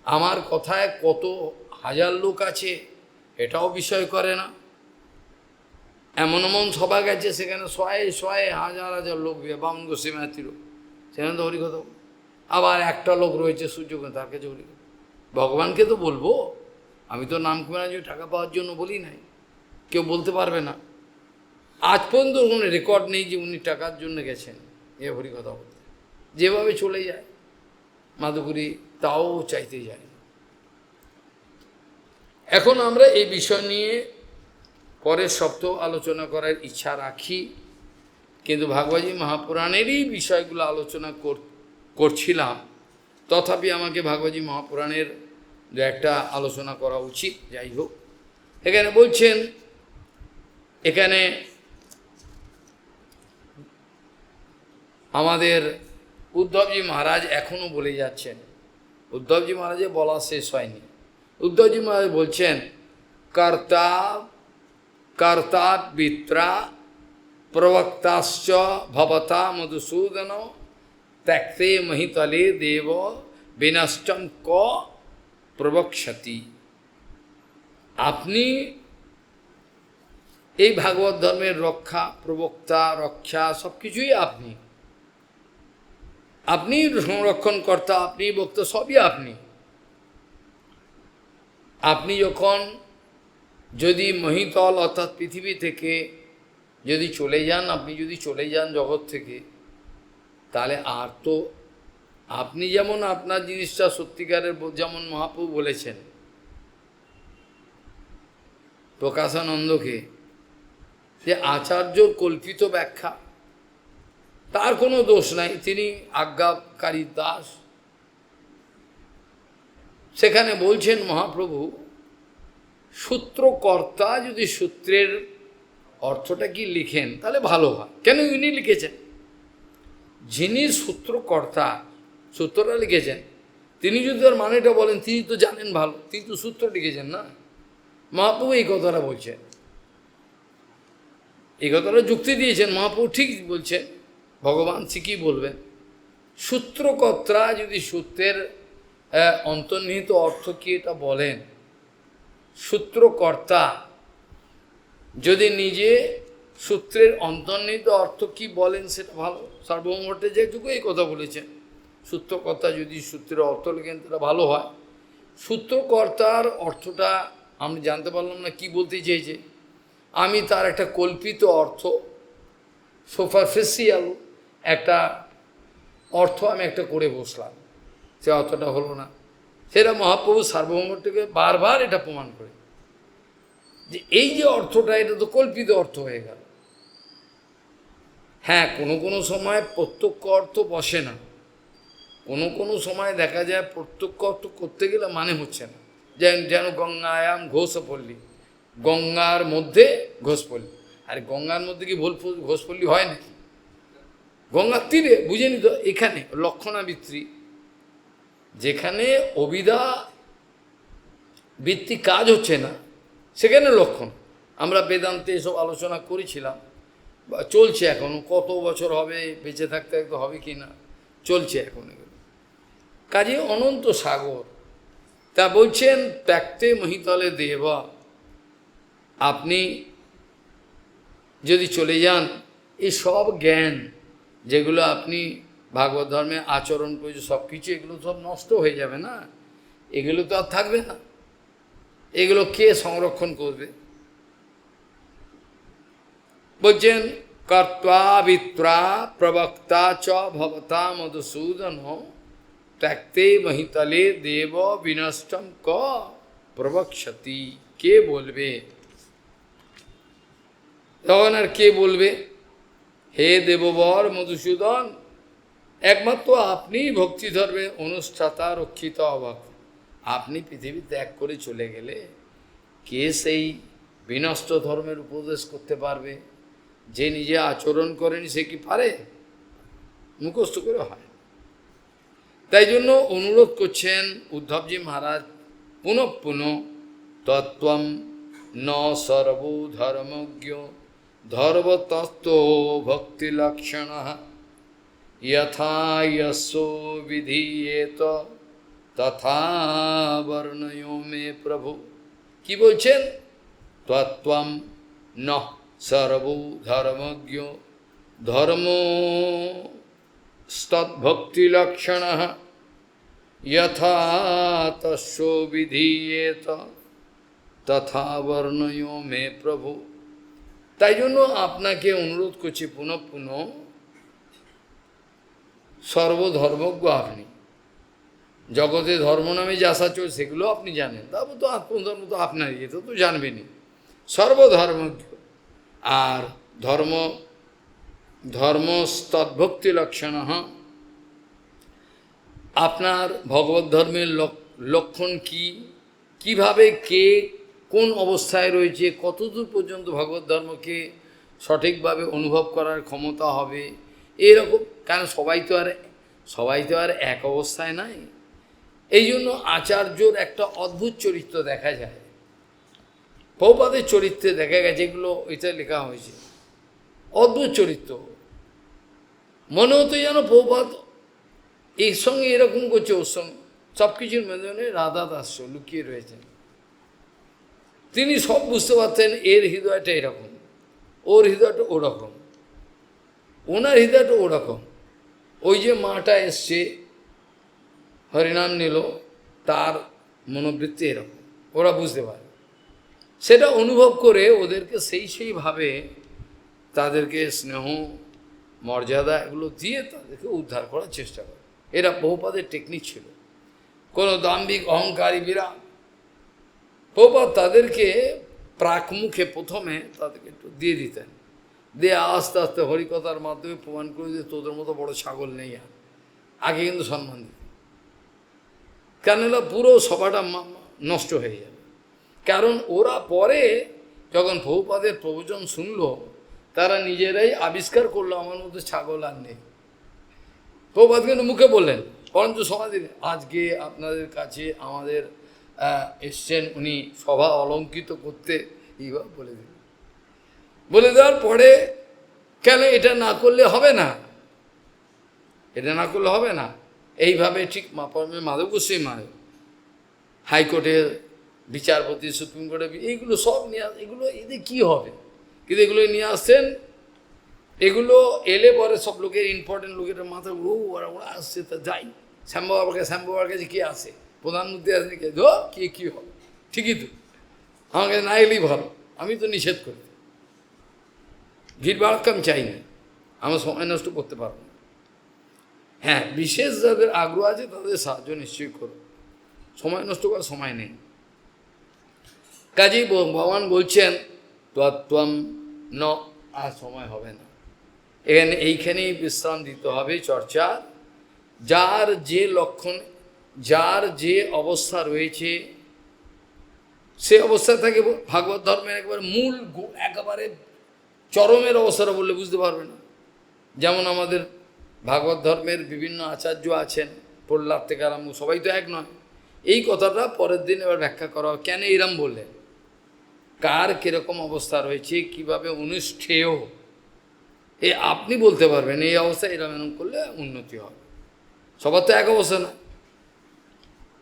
আমার কথায় কত হাজার লোক আছে এটাও বিষয় করে না। এমন সভা গেছে, সেখানে শয়ে হাজার হাজার লোক, বামন গোস্বামী মাতৃরও সেখানে তো হরিকথা। আবার একটা লোক রয়েছে সূর্যকান্ত, তার কাছে হরিকথা। ভগবানকে তো বলবো, আমি তো নাম যে টাকা পাওয়ার জন্য বলি নাই, কেউ বলতে পারবে না। আজ পর্যন্ত কোনো রেকর্ড নেই যে উনি টাকার জন্য গেছেন এ হরিকথা বলতে। যেভাবে চলে যায় মাধুগুরি, তাও চাইতে যায় না। এখন আমরা এই বিষয় নিয়ে পরের সপ্তাহ আলোচনা করার ইচ্ছা রাখি, কিন্তু ভাগবতী মহাপুরাণেরই বিষয়গুলো আলোচনা করছিলাম। তথাপি আমাকে ভাগবতী মহাপুরাণের দু একটা আলোচনা করা উচিত। যাই হোক, এখানে বলছেন, এখানে আমাদের উদ্ধবজি মহারাজ এখনও বলে যাচ্ছেন। উদ্ধবজি মহারাজের বলা শেষ হয়নি। উদ্ধবজি মহারাজ বলছেন, কর্তা কর্তা বিত্রা প্রবক্তাশ্চ ভবতা মধুসূদন ত্যক্তে মহিতলে দেব বিনষ্টম ক প্রবক্ষতি। আপনি এই ভাগবত ধর্মের রক্ষা, প্রবক্তা, রক্ষা সব কিছুই আপনি। আপনি সংরক্ষণকর্তা, আপনি বক্তা, সবই আপনি। আপনি যখন যদি মহিতল অর্থাৎ পৃথিবী থেকে যদি চলে যান, আপনি যদি চলে যান জগৎ থেকে, তাহলে আর তো আপনি যেমন আপনার জিনিসটা সত্যিকারের, যেমন মহাপ্রভু বলেছেন প্রকাশানন্দকে, যে আচার্যর কল্পিত ব্যাখ্যা, তার কোনো দোষ নাই, তিনি আজ্ঞাকারী দাস। সেখানে বলছেন মহাপ্রভু, সূত্রকর্তা যদি সূত্রের অর্থটা কি লিখেন তাহলে ভালো হয়। কেন ইনি লিখেছেন? যিনি সূত্রকর্তা, সূত্রটা লিখেছেন, তিনি যদি তার মানেটা বলেন, তিনি তো জানেন ভালো, তিনি তো সূত্র লিখেছেন না। মহাপ্রভু এই কথাটা বলছেন, এই কথাটা যুক্তি দিয়েছেন মহাপ্রভু, ঠিক বলছেন। ভগবান ঠিকই বলবেন। সূত্রকর্তা যদি সূত্রের অন্তর্নিহিত অর্থ কি এটা বলেন, সূত্রকর্তা যদি নিজে সূত্রের অন্তর্নিহিত অর্থ কি বলেন সেটা ভালো। সার্বভৌম ভট্টাচার্য এই কথা বলেছেন, সূত্রকর্তা যদি সূত্রের অর্থ লেখেন সেটা ভালো হয়। সূত্রকর্তার অর্থটা আমি জানতে পারলাম না কি বলতে চেয়েছে। আমি তার একটা কল্পিত অর্থ, সুপারফিশিয়াল একটা অর্থ আমি একটা করে বসলাম, সে অর্থটা হলো না। সেটা মহাপ্রভু সার্বভৌমত্বকে বারবার এটা প্রমাণ করে যে এই যে অর্থটা, এটা তো কল্পিত অর্থ হয়ে গেল। হ্যাঁ, কোনো কোনো সময় প্রত্যক্ষ অর্থ বসে না, কোনো কোনো সময় দেখা যায় প্রত্যক্ষ অর্থ করতে গেলে মানে হচ্ছে না। যেন গঙ্গায়াম ঘোষপল্লী, গঙ্গার মধ্যে ঘোষপল্লী। আর গঙ্গার মধ্যে কি ঘোষপল্লী হয় নাকি? গঙ্গার তীরে, বুঝেনি তো? এখানে লক্ষণাবৃত্তি, যেখানে অবিদা বৃত্তি কাজ হচ্ছে না সেখানে লক্ষণ। আমরা বেদান্তে এসব আলোচনা করেছিলাম, বা চলছে এখনও, কত বছর হবে, বেঁচে থাকতে থাকতে হবে কি না, চলছে এখন এগুলো। কাজে অনন্ত সাগর। তা বলছেন ত্যক্তে মহিতলে দেব, আপনি যদি চলে যান, এই সব জ্ঞান যেগুলো আপনি ভাগবত ধর্মে আচরণ করেছে সব কিছু, এগুলো সব নষ্ট হয়ে যাবে না, এগুলো তো আর থাকবে না। এগুলো কে সংরক্ষণ করবে? বলছেন কর্তা বিত্রা প্রবক্তা চ ভবতা মধুসূদন ত্যক্তে মহিতলে দেব বিনষ্টম ক প্রবক্ষতি। কে বলবে? তখন আর কে বলবে? হে দেববর মধুসূদন, একমাত্র আপনি ভক্তি ধর্মে অনুষ্ঠাতা রক্ষিত অবাক। আপনি পৃথিবী ত্যাগ করে চলে গেলে কে সেই বিনষ্ট ধর্মের উপদেশ করতে পারবে? যে নিজে আচরণ করেনি সে কি পারে? মুখস্থ করে হয়। তাই জন্য অনুরোধ করছেন উদ্ধবজি মহারাজ পুনঃ পুনঃ, তত্ত্বম ন সর্বধর্মজ্ঞ ধর্মতত্ত্ব ভক্তিলক্ষণ যথা যস্য বিধীয়েত তথা বর্ণয় মে প্রভু। কি বলছেন? তত্ত্বম ন সর্বধর্মজ্ঞ ধর্ম তদ্ভক্তিলক্ষণ যথা তস্য বিধীয়েত তথা বর্ণয় মে প্রভু। তাই জন্য আপনাকে অনুরোধ করছি পুনঃ পুনঃ, সর্বধর্মজ্ঞ আপনি, জগতে ধর্ম নামে যা আসা চল সেগুলো আপনি জানেন, তারপর তো আত্মধর্ম তো আপনারই, এটা তো জানবেনই। সর্বধর্মজ্ঞ আর ধর্মস্তদ্ভক্তি লক্ষণ। আপনার ভগবত ধর্মের লক্ষণ কি, কিভাবে কে কোন অবস্থায় রয়েছে, কতদূর পর্যন্ত ভগবত ধর্মকে সঠিকভাবে অনুভব করার ক্ষমতা হবে, এরকম, কারণ সবাই তো আর এক অবস্থায় নাই। এই জন্য আচার্যর একটা অদ্ভুত চরিত্র দেখা যায়, প্রভুপাদের চরিত্রে দেখা গেছে, যেগুলো এটা লেখা হয়েছে, অদ্ভুত চরিত্র। মনে হতো যেন প্রভুপাদ এর সঙ্গে এরকম করছে, ওর সঙ্গে সব কিছুর মধ্যে রাধা দাস্য লুকিয়ে রয়েছেন। তিনি সব বুঝতে পারতেন, এর হৃদয়টা এরকম, ওর হৃদয়টা ওরকম, ওনার হৃদয়টা ওরকম। ওই যে মাটা এসছে হরিনাম নিল, তার মনোবৃত্তি এরকম, ওরা বুঝতে পারে। সেটা অনুভব করে ওদেরকে সেইভাবে তাদেরকে স্নেহ মর্যাদা এগুলো দিয়ে তাদেরকে উদ্ধার করার চেষ্টা করে। এরা বহুপাদের টেকনিক ছিল। কোনো দাম্ভিক অহংকারী বিরাট প্রভুপাদ তাদেরকে প্রাকমুখে প্রথমে তাদেরকে একটু দিয়ে দিতেন, দিয়ে আস্তে আস্তে হরিকথার মাধ্যমে প্রমাণ করে যে তোদের মতো বড় ছাগল নেই। আর আগে কিন্তু সম্মান দিত, কেননা পুরো সভাটা নষ্ট হয়ে যাবে। কারণ ওরা পরে যখন প্রভুপাদের প্রবচন শুনলো, তারা নিজেরাই আবিষ্কার করলো আমার মধ্যে ছাগল আর নেই। প্রভুপাদ কিন্তু মুখে বললেন, পরন্তু সমাধি আজকে আপনাদের কাছে আমাদের এসছেন উনি সভা অলঙ্কৃত করতে, এইভাবে বলে দিল। বলে দেওয়ার পরে কেন এটা না করলে হবে না, এটা না করলে হবে না, এইভাবে ঠিক মাধব গোস্বামী মাধব হাইকোর্টের বিচারপতি, সুপ্রিম কোর্টের, এইগুলো সব নিয়ে এগুলো এদের কী হবে, কিন্তু এগুলো নিয়ে আসছেন। এগুলো এলে পরে সব লোকের ইম্পর্টেন্ট লোকের মাথা ওরা আসছে, তা যাই শ্যামবাবার কাছে কে আসে, প্রধানমন্ত্রী আসেনি কে, ধো কী হবে, ঠিকই তো, আমার কাছে না এলেই ভালো, আমি তো নিষেধ করি, ভিড় ভাড়াক্কা আমি চাই না, আমার সময় নষ্ট করতে পারবো না। হ্যাঁ, বিশেষ যাদের আগ্রহ আছে তাদের সাহায্য নিশ্চয়ই করো, সময় নষ্ট করার সময় নেই। কাজেই ভগবান বলছেন ত্বম ন, আর সময় হবে না, এইখানেই বিশ্রাম দিতে হবে চর্চা। যার যে লক্ষণ, যার যে অবস্থা রয়েছে, সে অবস্থা থাকে ভাগবত ধর্মের একবার মূল একেবারে চরমের অবস্থাটা বললে বুঝতে পারবে না। যেমন আমাদের ভাগবত ধর্মের বিভিন্ন আচার্য আছেন, প্রহ্লাদ থেকে আরম্ভ, সবাই তো এক নয়। এই কথাটা পরের দিন এবার ব্যাখ্যা করা হয়, কেন এরম বললেন, কার কীরকম অবস্থা রয়েছে, কীভাবে অনুষ্ঠেয়, এ আপনি বলতে পারবেন এই অবস্থায় এরম করলে উন্নতি হবে। সবার তো এক অবস্থা না,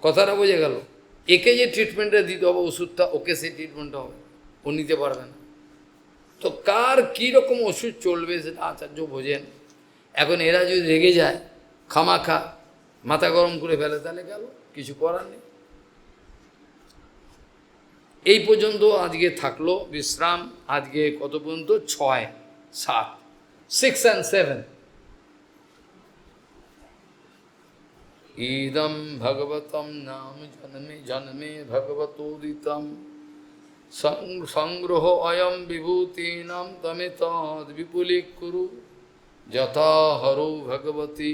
কথাটা বোঝা গেল। একে যে ট্রিটমেন্টটা দিতে হবে ওষুধটা, ওকে সেই ট্রিটমেন্টটা হবে, ও নিতে পারবে না। তো কার কীরকম ওষুধ চলবে সেটা আচার্য বোঝেন। এখন এরা যদি রেগে যায়, খামাখা মাথা গরম করে ফেলে, তাহলে গেল, কিছু করার নেই। এই পর্যন্ত আজকে থাকলো বিশ্রাম। আজকে কত পর্যন্ত, 6, 7, 6 and 7। ইদম ভগবতম নাম জন্মে জন্মে ভগবতোদিতম সংগ্রহ অয়ম বিভূতিনাম তমে তদ বিপুলীকুরু যথা হরৌ ভগবতী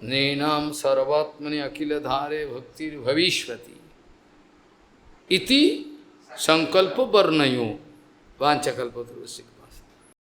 নৃণাম সর্বাত্মনি অখিল ধারে ভক্তির ভবিষ্যতি ইতি সংকল্প বর্ণয়ো। वाञ्छकल्पतरुस्य